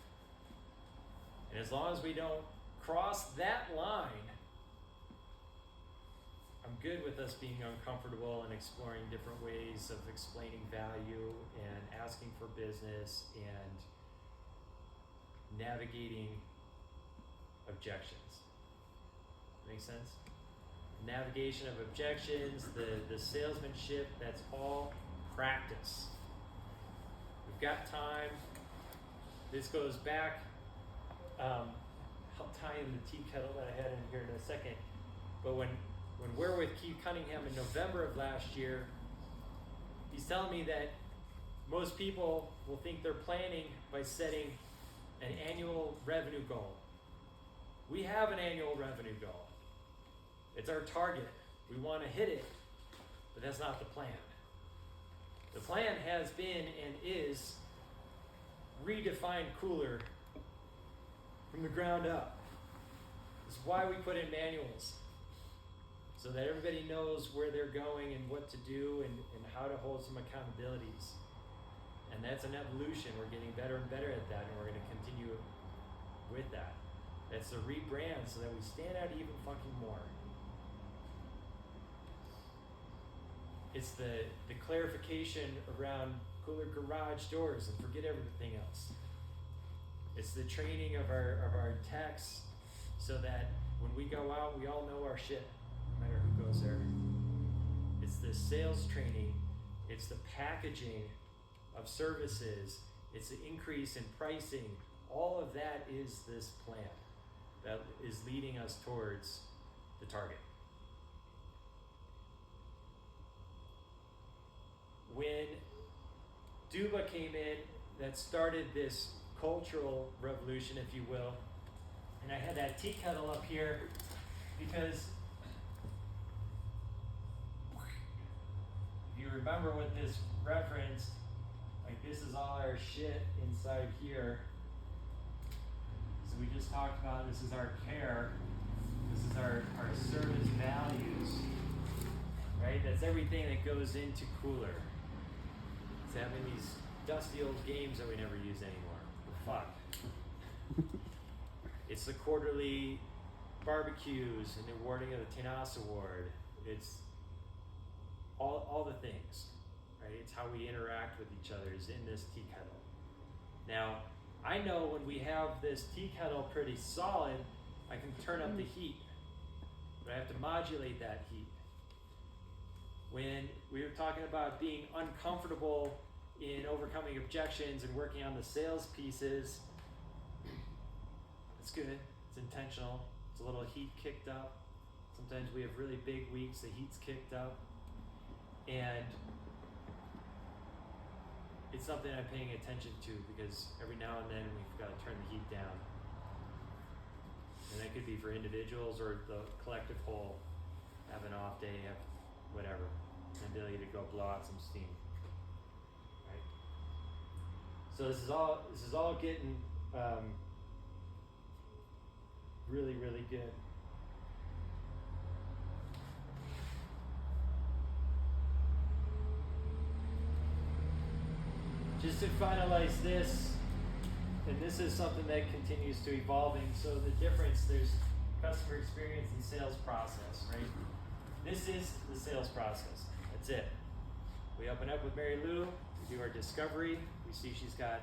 And as long as we don't cross that line, I'm good with us being uncomfortable and exploring different ways of explaining value and asking for business and navigating objections. Make sense? Navigation of objections, the salesmanship, that's all practice. We've got time. This goes back, I'll tie in the tea kettle that I had in here in a second, but when when we're with Keith Cunningham in November of last year, he's telling me that most people will think they're planning by setting an annual revenue goal. We have an annual revenue goal. It's our target. We want to hit it, but that's not the plan. The plan has been and is redefine Cooler from the ground up. This is why we put in manuals, so that everybody knows where they're going and what to do and how to hold some accountabilities. And that's an evolution. We're getting better and better at that, and we're going to continue with that. That's the rebrand so that we stand out even fucking more. It's the clarification around Cooler garage doors and forget everything else. It's the training of our techs so that when we go out, we all know our shit, no matter who goes there. It's the sales training. It's the packaging of services. It's the increase in pricing. All of that is this plan that is leading us towards the target. When Duba came in, that started this cultural revolution, if you will, and I had that tea kettle up here because if you remember what this referenced, like this is all our shit inside here. So we just talked about this is our care, this is our service values, right? That's everything that goes into Cooler. It's having these dusty old games that we never use anymore. Fuck. It's the quarterly barbecues and the awarding of the Tenas Award. It's all the things, right? It's how we interact with each other is in this tea kettle. Now, I know when we have this tea kettle pretty solid, I can turn up the heat, but I have to modulate that heat. When we were talking about being uncomfortable in overcoming objections and working on the sales pieces, it's good, it's intentional, it's a little heat kicked up. Sometimes we have really big weeks, the heat's kicked up, and it's something I'm paying attention to because every now and then we've got to turn the heat down. And that could be for individuals or the collective whole, have an off day, have whatever, an ability to go blow out some steam, right? So this is all getting really, really good. Just to finalize this, and this is something that continues to evolving. So the difference, there's customer experience and sales process, right? This is the sales process. That's it. We open up with Mary Lou, we do our discovery, we see she's got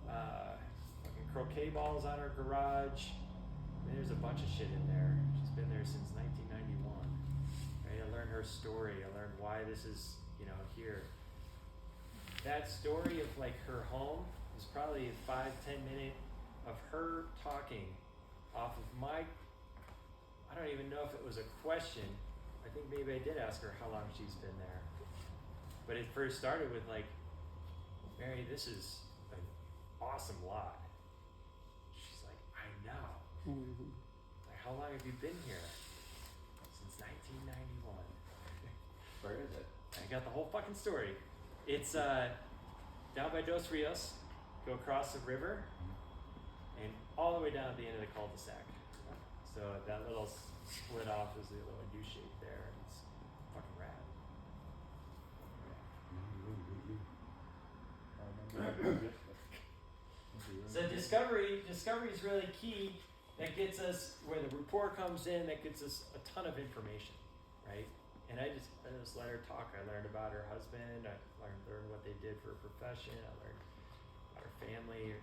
fucking croquet balls on her garage. I mean, there's a bunch of shit in there. She's been there since 1991. Right? I learned her story. I learned why this is, here. That story of like her home is probably a 5-10 minute of her talking off of I don't even know if it was a question. I think maybe I did ask her how long she's been there. But it first started with like, Mary, this is an awesome lot. She's like, I know. Mm-hmm. Like, how long have you been here? Since 1991. Where is it? I got the whole fucking story. It's down by Dos Rios, go across the river, and all the way down at the end of the cul-de-sac. So that little split off is a little U shape there, and it's fucking rad. So discovery is really key. That gets us where the report comes in. That gets us a ton of information, right? And I just let her talk. I learned about her husband. I learned what they did for a profession. I learned about her family.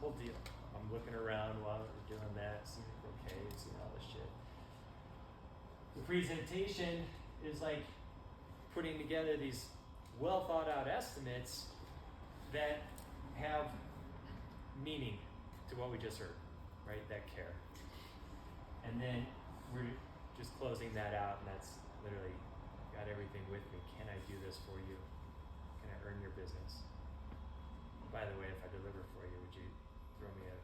Whole deal. I'm looking around while we're doing that, seeing okay, seeing all this shit. The presentation is like putting together these well thought out estimates that have meaning to what we just heard, right? That care. And then we're just closing that out, and that's literally got everything with me. Can I do this for you? Can I earn your business? By the way, if I deliver for you, would you throw me a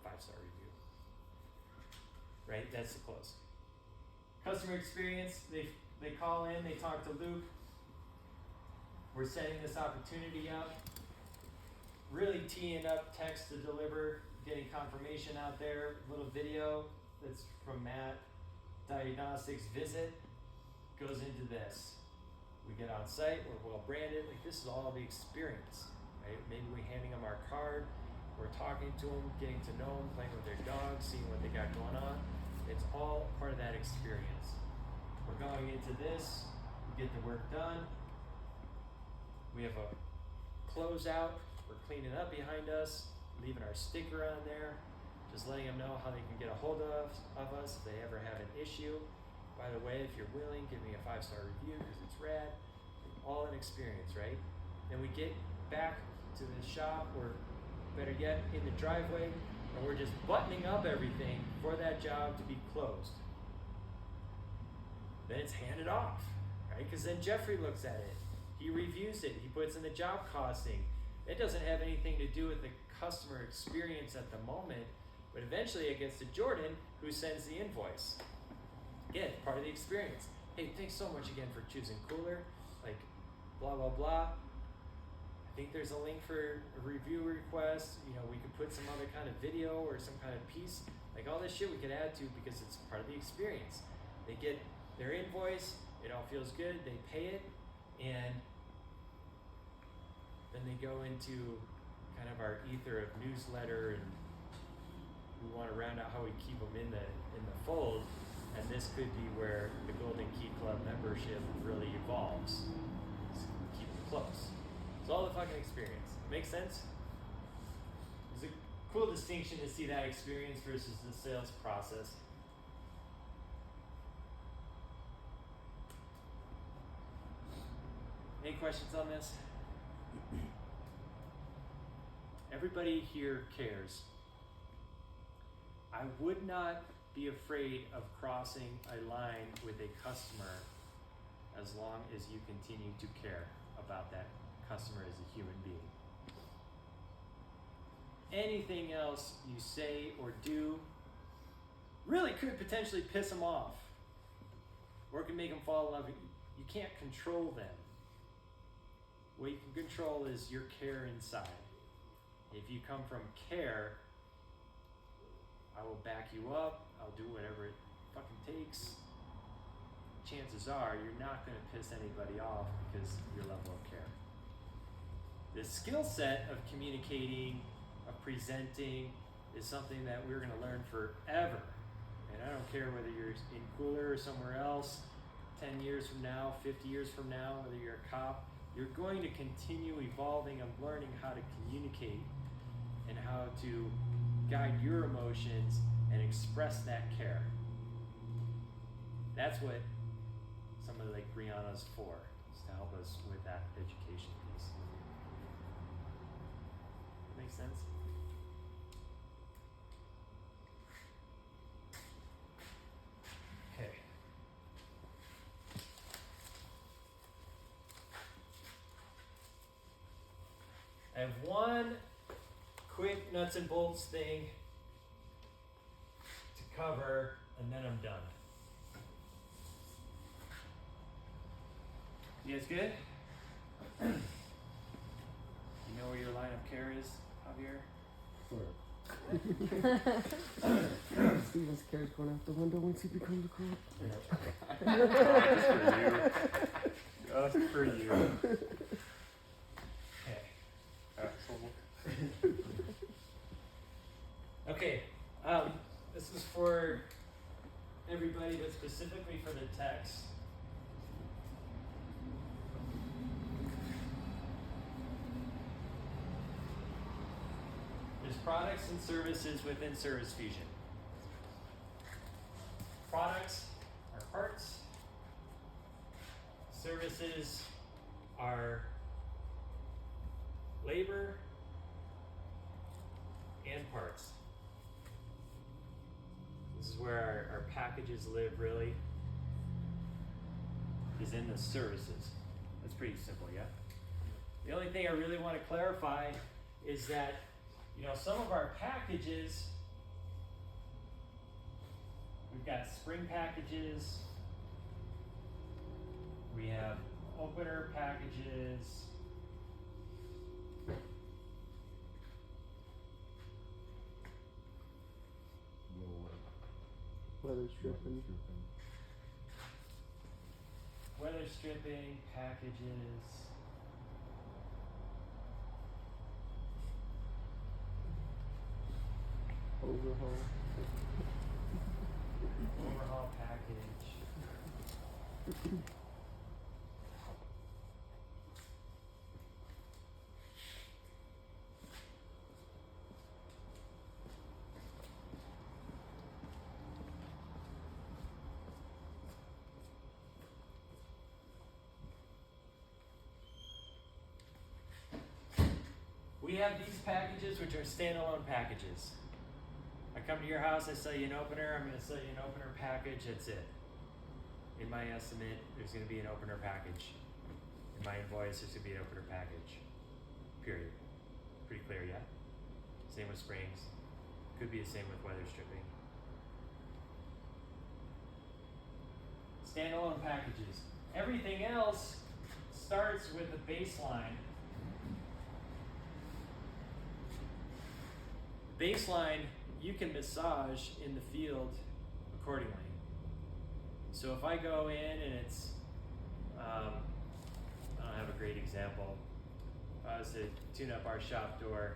5-star review? Right? That's the close. Customer experience, they call in, they talk to Luke. We're setting this opportunity up. Really teeing up text to deliver, getting confirmation out there, little video that's from Matt. Diagnostics visit goes into this. We get on site, we're well branded, like this is all the experience, right? Maybe we're handing them our card, we're talking to them, getting to know them, playing with their dogs, seeing what they got going on. It's all part of that experience. We're going into this, we get the work done. We have a closeout, we're cleaning up behind us, leaving our sticker on there, just letting them know how they can get a hold of us if they ever have an issue. By the way, if you're willing, give me a 5-star review because it's rad. All an experience, right? Then we get back to the shop, or better yet, in the driveway, and we're just buttoning up everything for that job to be closed. Then it's handed off, right? Because then Jeffrey looks at it. He reviews it. He puts in the job costing. It doesn't have anything to do with the customer experience at the moment, but eventually it gets to Jordan, who sends the invoice. Again, part of the experience. Hey, thanks so much again for choosing Cooler. Like, blah, blah, blah. I think there's a link for a review request. You know, we could put some other kind of video or some kind of piece. Like all this shit we could add to because it's part of the experience. They get their invoice, it all feels good, they pay it, and then they go into kind of our ether of newsletter, and we want to round out how we keep them in the fold, and this could be where the Golden Key Club membership really evolves. So keep it close. It's all the fucking experience. Make sense? It's a cool distinction to see that experience versus the sales process. Any questions on this? Everybody here cares. I would not be afraid of crossing a line with a customer as long as you continue to care about that customer as a human being. Anything else you say or do really could potentially piss them off, or it can make them fall in love. You can't control them. What you can control is your care inside. If you come from care, I will back you up, I'll do whatever it fucking takes. Chances are you're not going to piss anybody off because of your level of care. The skill set of communicating, of presenting, is something that we're going to learn forever. And I don't care whether you're in Cooler or somewhere else, 10 years from now, 50 years from now, whether you're a cop, you're going to continue evolving and learning how to communicate and how to guide your emotions and express that care. That's what somebody like Brianna's for, is to help us with that education piece. Make sense? Okay. I have one quick nuts and bolts thing to cover, and then I'm done. You guys good? You know where your line of care is, Javier? Steven's car's going out the window once he becomes a cop. Just for you. Okay. Okay. This is for everybody, but specifically for the text. There's products and services within Service Fusion. Products are parts. Services are labor and parts. This is where our packages live, really. is in the services. That's pretty simple, yeah? The only thing I really want to clarify is that, you know, some of our packages, we've got spring packages, we have opener packages, Weather stripping. weather stripping packages, Overhaul. overhaul package. We have these packages, which are standalone packages. I come to your house, I sell you an opener, I'm gonna sell you an opener package, that's it. In my estimate, there's gonna be an opener package. In my invoice, there's gonna be an opener package. Period. Pretty clear, yeah? Same with springs. Could be the same with weather stripping. Standalone packages. Everything else starts with a baseline. Baseline you can massage in the field accordingly. So if I go in and it's, I don't have a great example. If I was to tune up our shop door,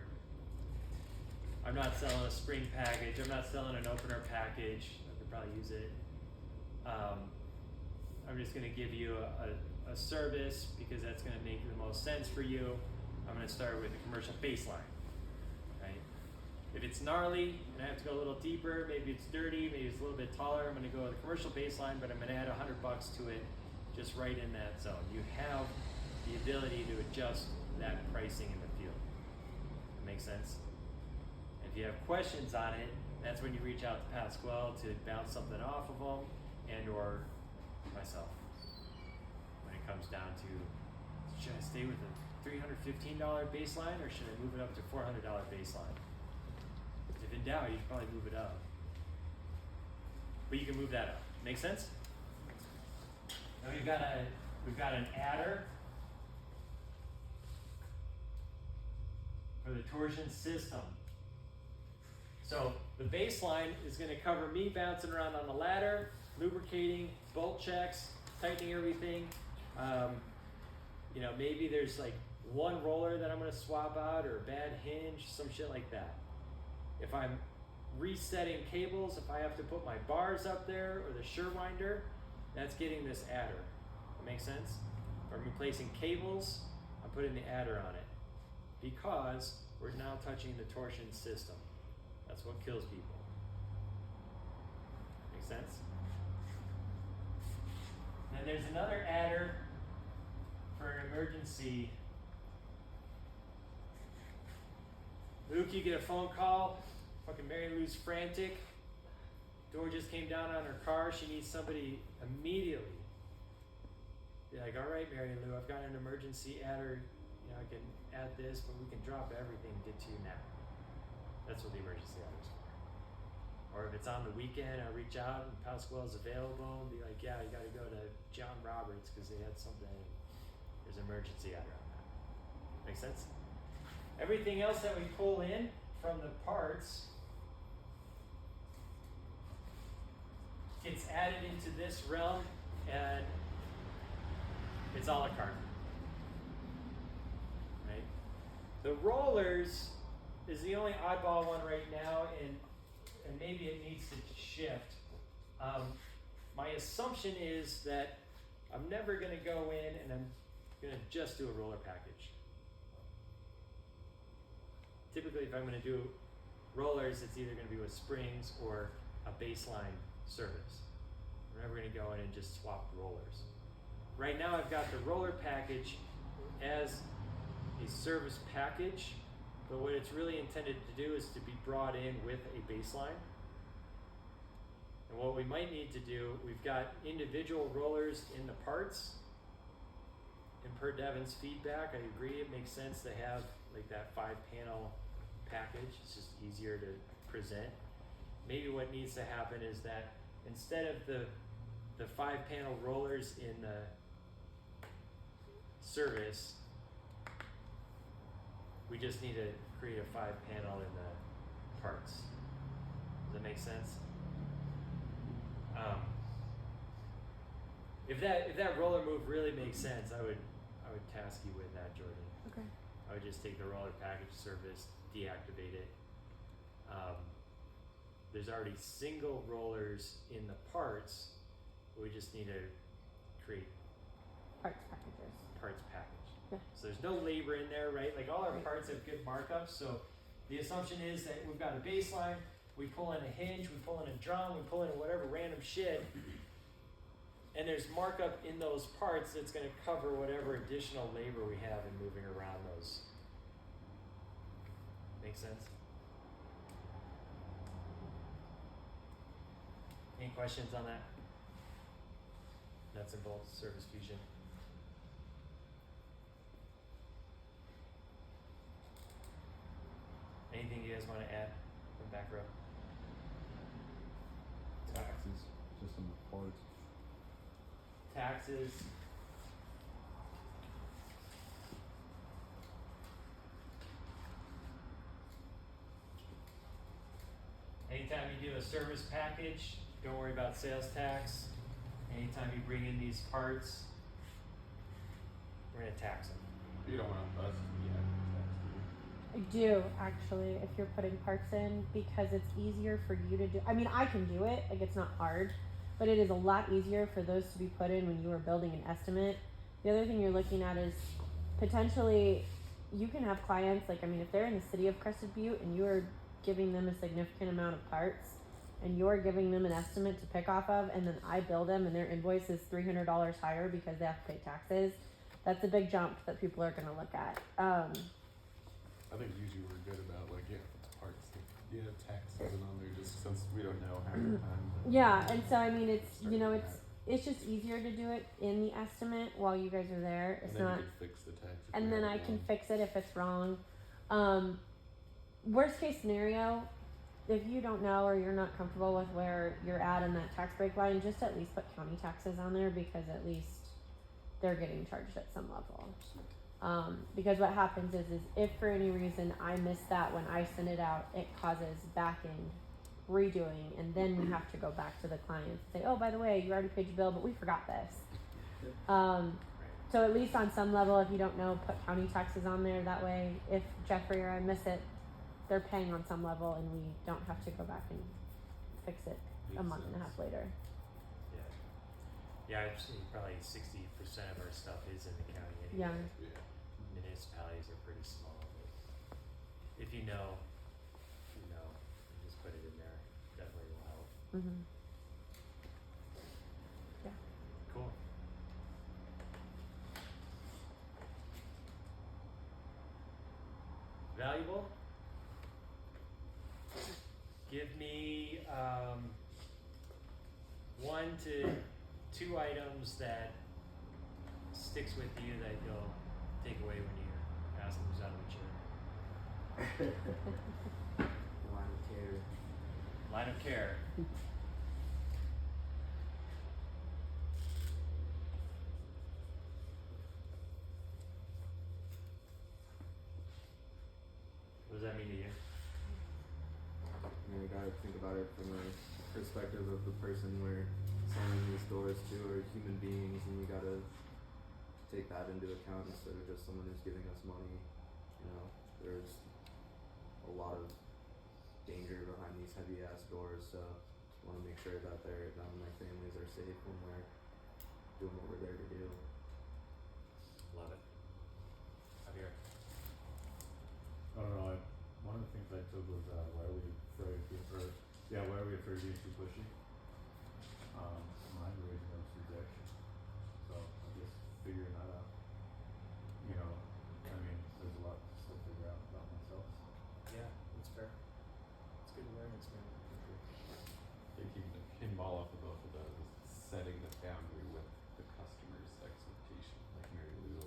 I'm not selling a spring package, I'm not selling an opener package, I could probably use it. I'm just gonna give you a service because that's gonna make the most sense for you. I'm gonna start with a commercial baseline. If it's gnarly and I have to go a little deeper, maybe it's dirty, maybe it's a little bit taller, I'm gonna go with a commercial baseline, but I'm gonna add $100 to it just right in that zone. You have the ability to adjust that pricing in the field. Make sense? If you have questions on it, that's when you reach out to Pasquale to bounce something off of them and or myself. When it comes down to, should I stay with a $315 baseline or should I move it up to $400 baseline? If in doubt, you should probably move it up. But you can move that up. Make sense? Now we've got an adder for the torsion system. So the baseline is going to cover me bouncing around on the ladder, lubricating, bolt checks, tightening everything. You know, maybe there's like one roller that I'm going to swap out or a bad hinge, some shit like that. If I'm resetting cables, if I have to put my bars up there or the Surewinder, that's getting this adder. That makes sense? If I'm replacing cables, I'm putting the adder on it because we're now touching the torsion system. That's what kills people. Make sense? Then there's another adder for an emergency. Luke, you get a phone call. Fucking Mary Lou's frantic. Door just came down on her car. She needs somebody immediately. Be like, all right, Mary Lou, I've got an emergency adder. You know, I can add this, but we can drop everything and get to you now. That's what the emergency adder is for. Or if it's on the weekend, I reach out and Pasquale's available and be like, yeah, you got to go to John Roberts because they had something. There's an emergency adder on that. Make sense? Everything else that we pull in from the parts gets added into this realm and it's a la carte. Right? The rollers is the only oddball one right now, and maybe it needs to shift. My assumption is that I'm never going to go in and I'm going to just do a roller package. Typically, if I'm going to do rollers, it's either going to be with springs or a baseline service. I'm never going to go in and just swap rollers. Right now, I've got the roller package as a service package, but what it's really intended to do is to be brought in with a baseline. And what what we might need to do, we've got individual rollers in the parts. And per Devin's feedback, I agree it makes sense to have like that 5-panel package. It's just easier to present. Maybe what needs to happen is that instead of the 5-panel rollers in the service, we just need to create a 5-panel in the parts. Does that make sense? If that roller move really makes sense, I would task you with that, Jordan. Okay. I would just take the roller package service, deactivate it. There's already single rollers in the parts. We just need to create Parts packages. parts package. Yeah. So there's no labor in there, right? Like all our Right. parts have good markups. So the assumption is that we've got a baseline, we pull in a hinge, we pull in a drum, we pull in whatever random shit, and there's markup in those parts that's going to cover whatever additional labor we have in moving around those. Make sense? Any questions on that? Nuts and bolts, Service Fusion. Anything you guys want to add from back row? Taxes, just on the parts. Taxes. Anytime you do a service package, don't worry about sales tax. Anytime you bring in these parts, we're gonna tax them. You don't want us to be I do actually, if you're putting parts in, because it's easier for you to do. I mean, I can do it, like it's not hard, but it is a lot easier for those to be put in when you are building an estimate. The other thing you're looking at is potentially you can have clients, like, I mean, if they're in the city of Crested Butte and you are giving them a significant amount of parts and you're giving them an estimate to pick off of, and then I bill them and their invoice is $300 higher because they have to pay taxes, that's a big jump that people are going to look at. I think usually we're good about like, yeah, parts, like, yeah, taxes and on there, just since we don't know half the time. Yeah, and so I mean, it's, you know, it's just easier to do it in the estimate while you guys are there. It's And then not, you can fix the tax. if and we then have I it can wrong. fix it if it's wrong. Worst case scenario, if you don't know or you're not comfortable with where you're at in that tax break line, just at least put county taxes on there, because at least they're getting charged at some level. Because what happens is if for any reason I miss that when I send it out, it causes back end redoing, and then we have to go back to the client and say, oh, by the way, you already paid your bill, but we forgot this. So at least on some level, if you don't know, put county taxes on there. That way, if Jeffrey or I miss it, they're paying on some level, and we don't have to go back and fix it a Makes month and a half sense. later. Yeah, I'd say probably 60% of our stuff is in the county Yeah. anyway. Yeah. Municipalities are pretty small, but if you know, you know, you just put it in there. Definitely will help. Mm-hmm. Cool. Valuable? Give me 1 to 2 items that sticks with you that you'll take away when you ask who's out of the chair. Line of care. Line of care. What does that mean to you? You gotta think about it from a perspective of the person we're selling these doors to, are human beings, and you gotta take that into account instead of just someone who's giving us money. You know, there's a lot of danger behind these heavy ass doors, so want to make sure that them and their families are safe when we're doing what we're there to do. Love it. Javier. I don't know. One of the things I took was why are we afraid of being too pushy? Mine really was rejection. So I guess figuring that out. You know, I mean, there's a lot to still figure out about myself. Yeah, that's fair. It's good awareness, man. They keep him all up setting the boundary with the customer's expectation, like Mary Lou.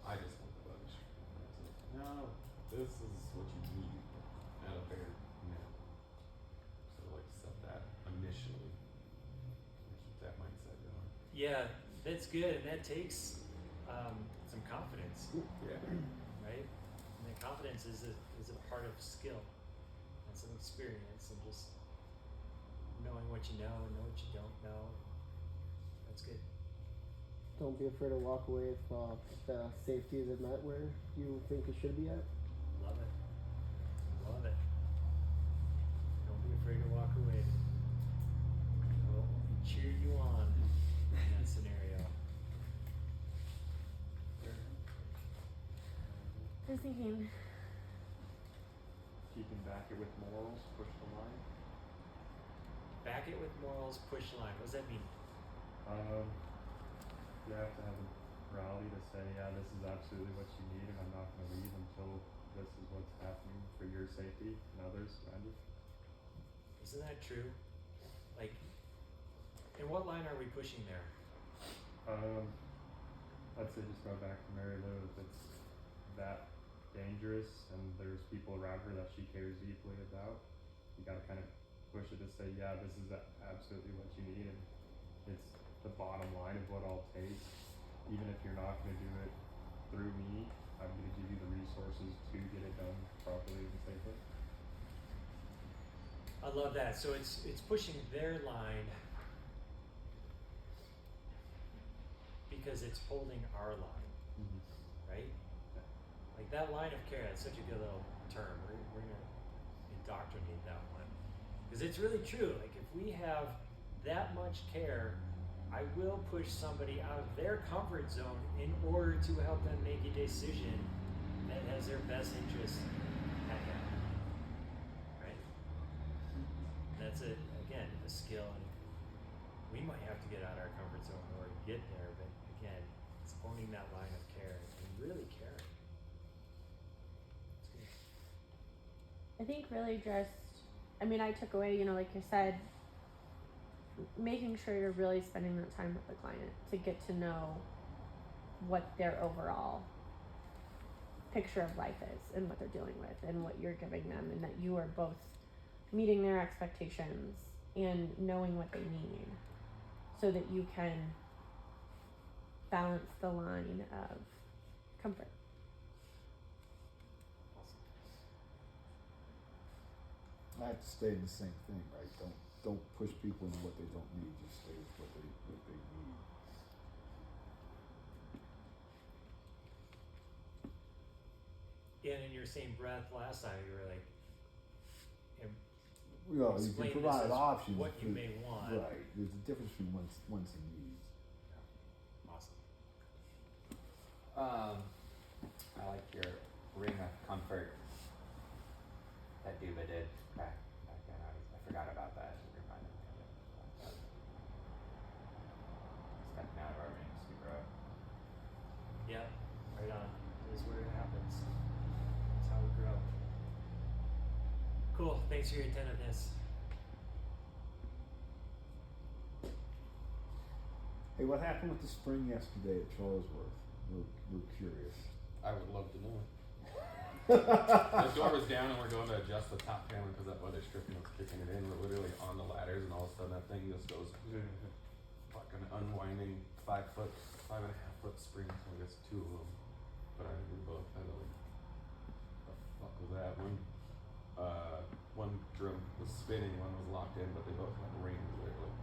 I just want the body stripping. And I was like, no, this is what you need at a bare minimum. So like set that initially and keep that mindset going. Yeah, that's good, and that takes some confidence, Yeah. right? And that confidence is a part of skill and some experience and just knowing what you know and know what you don't know. That's good. Don't be afraid to walk away if the safety isn't met where you think it should be at. Love it. Love it. Don't be afraid to walk away. Well, we cheer you on in that scenario. I was thinking, Keeping back it with morals, push the line. Back it with morals, push the line. What does that mean? You have to have the morality to say, yeah, this is absolutely what you need, and I'm not going to leave until this is what's happening for your safety and others around you. Isn't that true? Like, in what line are we pushing there? I'd say just go back to Mary Lou. If it's that dangerous and there's people around her that she cares deeply about, you got to kind of push it to say, yeah, this is absolutely what you need, and it's the bottom line of what I'll take. Even if you're not going to do it through me, I'm going to give you the resources to get it done properly and safely. I love that. So it's pushing their line because it's holding our line, right? Like that line of care, that's such a good little term. We're gonna indoctrinate that one. Because it's really true. Like if we have that much care, I will push somebody out of their comfort zone in order to help them make a decision that has their best interest at hand. Right? That's it, again, a skill. And we might have to get out of our comfort zone in order to get there, but again, it's owning that line of care and really caring. It's good. I think really just, I mean, I took away, like you said, making sure you're really spending that time with the client to get to know what their overall picture of life is and what they're dealing with and what you're giving them, and that you are both meeting their expectations and knowing what they need so that you can balance the line of comfort. I have to stay in the same thing, right? Don't push people into what they don't need. Just stay with what they need. And in your same breath, last time you were like, Well, you explain can this provide as options. what you may want. Right. There's a difference between wants and needs. Awesome. I like your ring of comfort that Duba did back then. I forgot about that. It reminded me of it. Stepping out of our rings to grow. Yeah, right on. This is where it happens. That's how we grow. Cool. Thanks for your attentiveness. Hey, what happened with the spring yesterday at Charlesworth? We're curious. I would love to know. The door was down and we're going to adjust the top panel because that weather stripping was kicking it in. We're literally on the ladders and all of a sudden that thing just goes fucking unwinding 5 foot, 5.5 foot springs. I guess 2 of them. But I think we both had like, what the fuck was that? One drum was spinning, one was locked in, but they both had rings there. Like,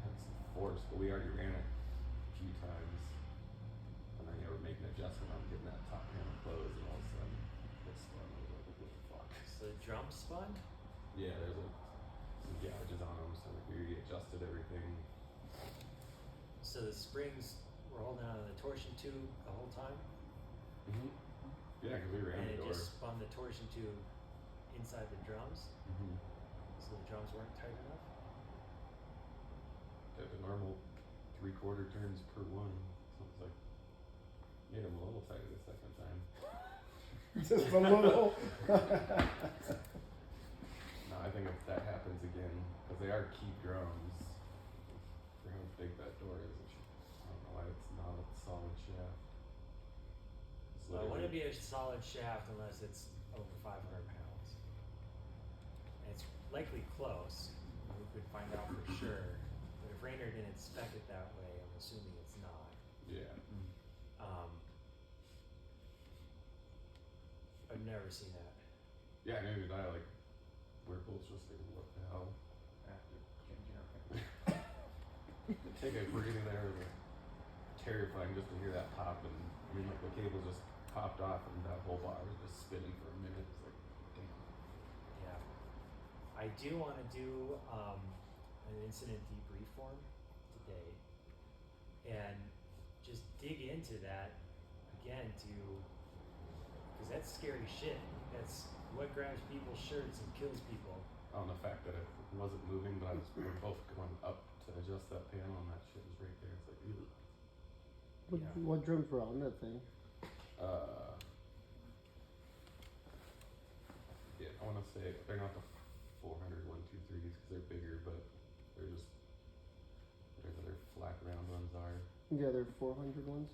had some force, but we already ran it a few times. And then you were making an adjustment on getting that top panel closed, and all of a sudden it spun. I was like, what the fuck? So the drum spun? Yeah, there's some gouges on them, so we adjusted everything. So the springs were holding on to the torsion tube the whole time? Mm-hmm. Yeah, because we ran And the it door. just spun the torsion tube inside the drums? Mm-hmm. So the drums weren't tight enough? At the normal 3/4 turns per one. So it's like, made them a little tighter the second time. Just a little. No, I think if that happens again, because they are key drones for how big that door is. I don't know why it's not a solid shaft. It's Well, it wouldn't literally- be a solid shaft unless it's over 500 pounds. And it's likely close. We could find out for sure. But if Rainer didn't spec it that way, I'm assuming it's not. Yeah. I've never seen that. Yeah, maybe that, like, we're both just like, what the hell? After changing our Take a breather there, it was terrifying just to hear that pop, and I mean, like, the cable just popped off, and that whole bar was just spinning for a minute. It's like, damn. Yeah. I do want to do an incident debrief form today and just dig into that again because that's scary shit. That's what grabs people's shirts and kills people. On the fact that it wasn't moving, but we were both going up to adjust that panel, and that shit was right there. It's like, ew. What drums were on that thing? Yeah, I want to say they're not the 400 123s because they're bigger, but they're just whatever their flat round ones are. Yeah, they're 400 ones.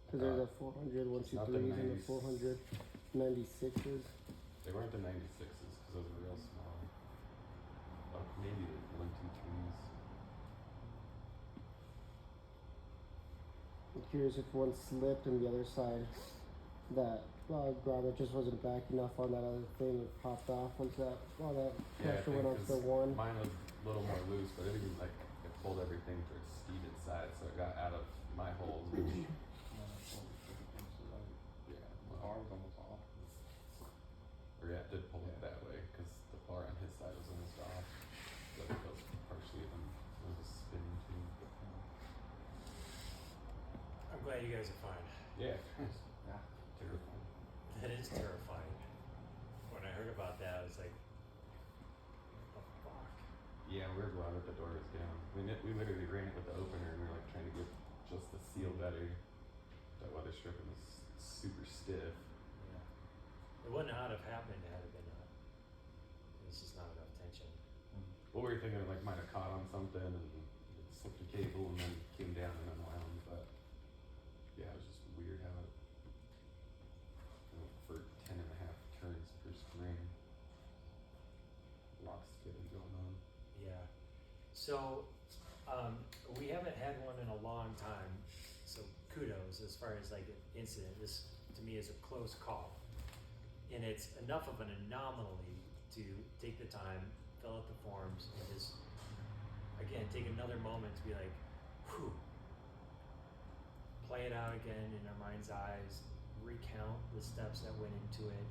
Because there's a 400 It's not the 123s and the 90s. 400 96s. They weren't the 96s because those were real small. Maybe the 123s. I'm curious if one slipped and the other side, that grommet just wasn't back enough on that other thing and popped off once that all that Yeah, I pressure think went onto 'cause the one. mine was a little more loose, but it didn't like it pulled everything to its steeted side, so it got out of my holes. Which, yeah, The well, bar was almost off. or yeah, it did pull it that way because the bar on his side was almost off, but it was partially then it was spinning too. I'm glad you guys are fine. Yeah, Yeah. terrifying. That is terrifying. When I heard about that, I was like, oh fuck. Yeah, we were glad that the door was down. We literally ran it with the opener, and we were like trying to get just the seal better. That weather stripping was super stiff. Yeah. It wouldn't not have happened had it been it's just not enough tension. Well, we were thinking it like might have caught on something and it slipped the cable and then came down and unwound, but yeah, it was just weird how it for 10.5 turns per spring. Lots of skidding going on. Yeah. So, we haven't had one in a long time, so kudos as far as like an incident. This to me is a close call. And it's enough of an anomaly to take the time, fill out the forms, and just, again, take another moment to be like, whew, play it out again in our mind's eyes, recount the steps that went into it.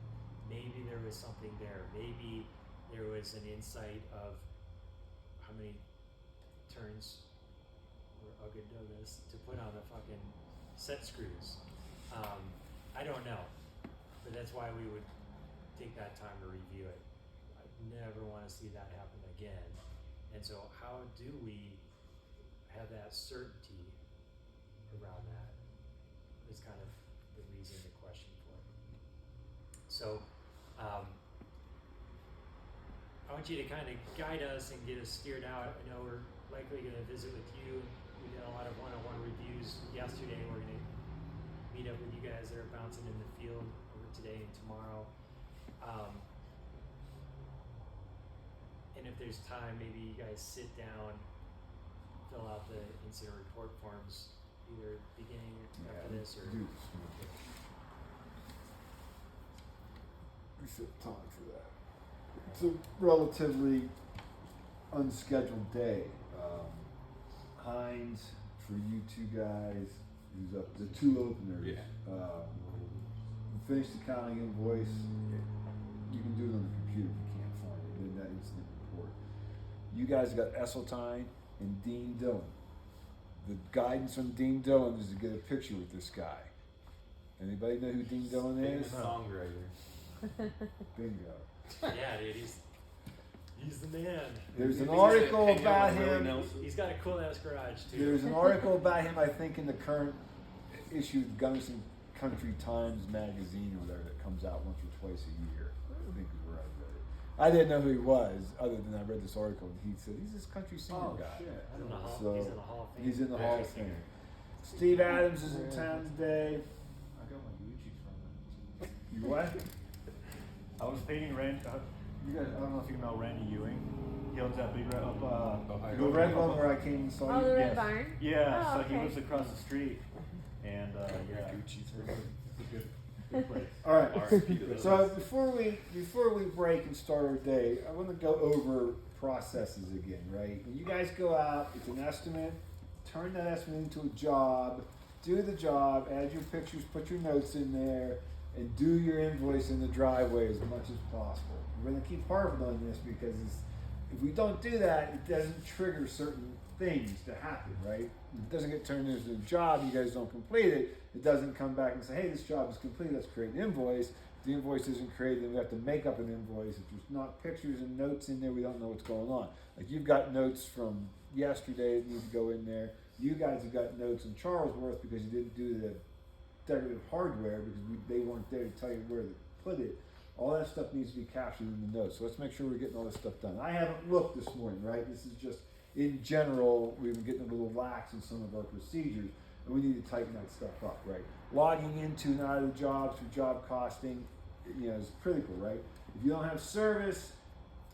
Maybe there was something there. Maybe there was an insight of how many turns were Ugga Douglas to put on the fucking set screws. I don't know, but that's why we would take that time to review it. I never want to see that happen again. And so how do we have that certainty around that is kind of the reason, the question for it. So I want you to kind of guide us and get us steered out. I know we're likely going to visit with you. We did a lot of one-on-one reviews yesterday. We're going to meet up with you guys that are bouncing in the field over today and tomorrow. And if there's time, maybe you guys sit down, fill out the incident report forms, either beginning after this or. Do this. We should have time for that. It's a relatively unscheduled day. Heinz, for you two guys, who's up, the two openers. Yeah. We finished the counting invoice. You can do it on the computer if you can't find it in that incident report. You guys got Esseltine and Dean Dillon. The guidance from Dean Dillon is to get a picture with this guy. Anybody know who Dean Dillon is? Famous songwriter. Bingo. Yeah, dude, he's the man. There's an He's article hanging out about with Willie him. Nelson. He's got a cool ass garage too. There's an article about him, I think, in the current issue of Gunnison Country Times magazine or whatever that comes out once or twice a year. I think is where I read it. I didn't know who he was, other than I read this article, and he said he's this country singer Oh guy. shit! I He's in don't the know. Hall. So, He's in the Hall of Fame. He's in the Hall of Fame. Steve Adams is in town today. I got my Gucci's from him. You what? I was painting Randy. You guys, I don't know if you know Randy Ewing. He owns that big red up. Ohio. The red one where I came and saw Oh, you. the Red Yes. Barn. Yeah, Oh, so okay. he lives across the street, and yeah, Gucci's it's a good place. All right. RIP to those. So before we break and start our day, I want to go over processes again, right? When you guys go out, it's an estimate. Turn that estimate into a job. Do the job. Add your pictures. Put your notes in there, and do your invoice in the driveway as much as possible. We're going to keep harping on this because if we don't do that, it doesn't trigger certain things to happen, right? It doesn't get turned into a job. You guys don't complete it. It doesn't come back and say, hey, this job is complete. Let's create an invoice. If the invoice isn't created, then we have to make up an invoice. If there's not pictures and notes in there, we don't know what's going on. Like you've got notes from yesterday that need to go in there. You guys have got notes in Charlesworth because you didn't do the decorative hardware because they weren't there to tell you where to put it. All that stuff needs to be captured in the notes. So let's make sure we're getting all this stuff done. I haven't looked this morning, right? This is just, in general, we've been getting a little lax in some of our procedures, and we need to tighten that stuff up, right? Logging into and out of the jobs for job costing, is critical, right? If you don't have service,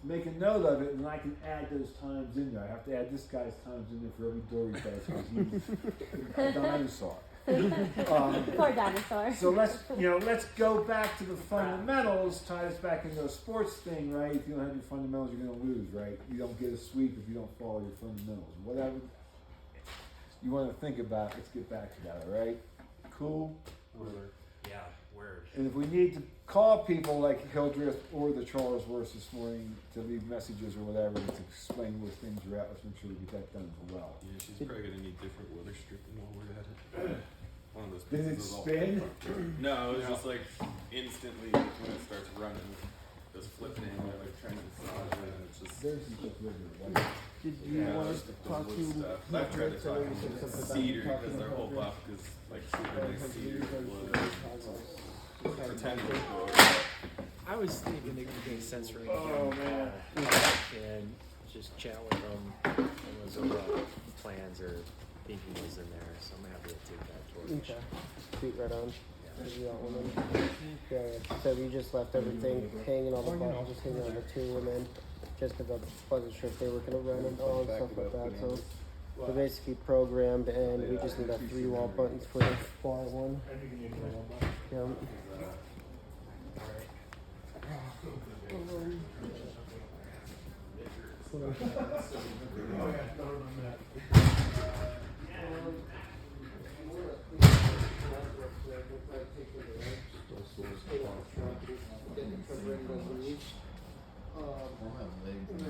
make a note of it, and I can add those times in there. I have to add this guy's times in there for every door he does because he's a dinosaur. Poor dinosaur. So let's go back to the fundamentals, tie this back into a sports thing, right? If you don't have your fundamentals, you're going to lose, right? You don't get a sweep if you don't follow your fundamentals. Whatever you want to think about, let's get back to that, all right? Cool? Yeah, word. And if we need to call people like Hildreth or the Charlesworth this morning to leave messages or whatever to explain where things are at, let's make sure we get that done as well. Yeah, she's probably gonna need different weather stripping while we're at it. One of those Did it pieces is all- spin? No, it was just like instantly when it starts running, just flipping in, like trying to massage it, and it's just. There's some stuff over there, right? Did you Yeah, want just to the talk wood to stuff. I've tried to talk Hildreth to about cedar talking because their to whole Hildreth? buff is like super nice cedar wood. Pretend Okay. it's wood. I was thinking it could make sense for me to Oh, get man. and just chat with them and was over plans or thinking was in there, so I'm happy to take that torch. Okay. Shoot right on. You got one then? Yeah, so we just left everything hanging on the bottom, just hanging on the two women, just because I wasn't sure if they were gonna run it all and stuff like that. So we're basically programmed, and we just need that 3 wall buttons for the far one. Yeah.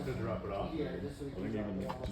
To drop it off. Yeah, just so we can drop it off.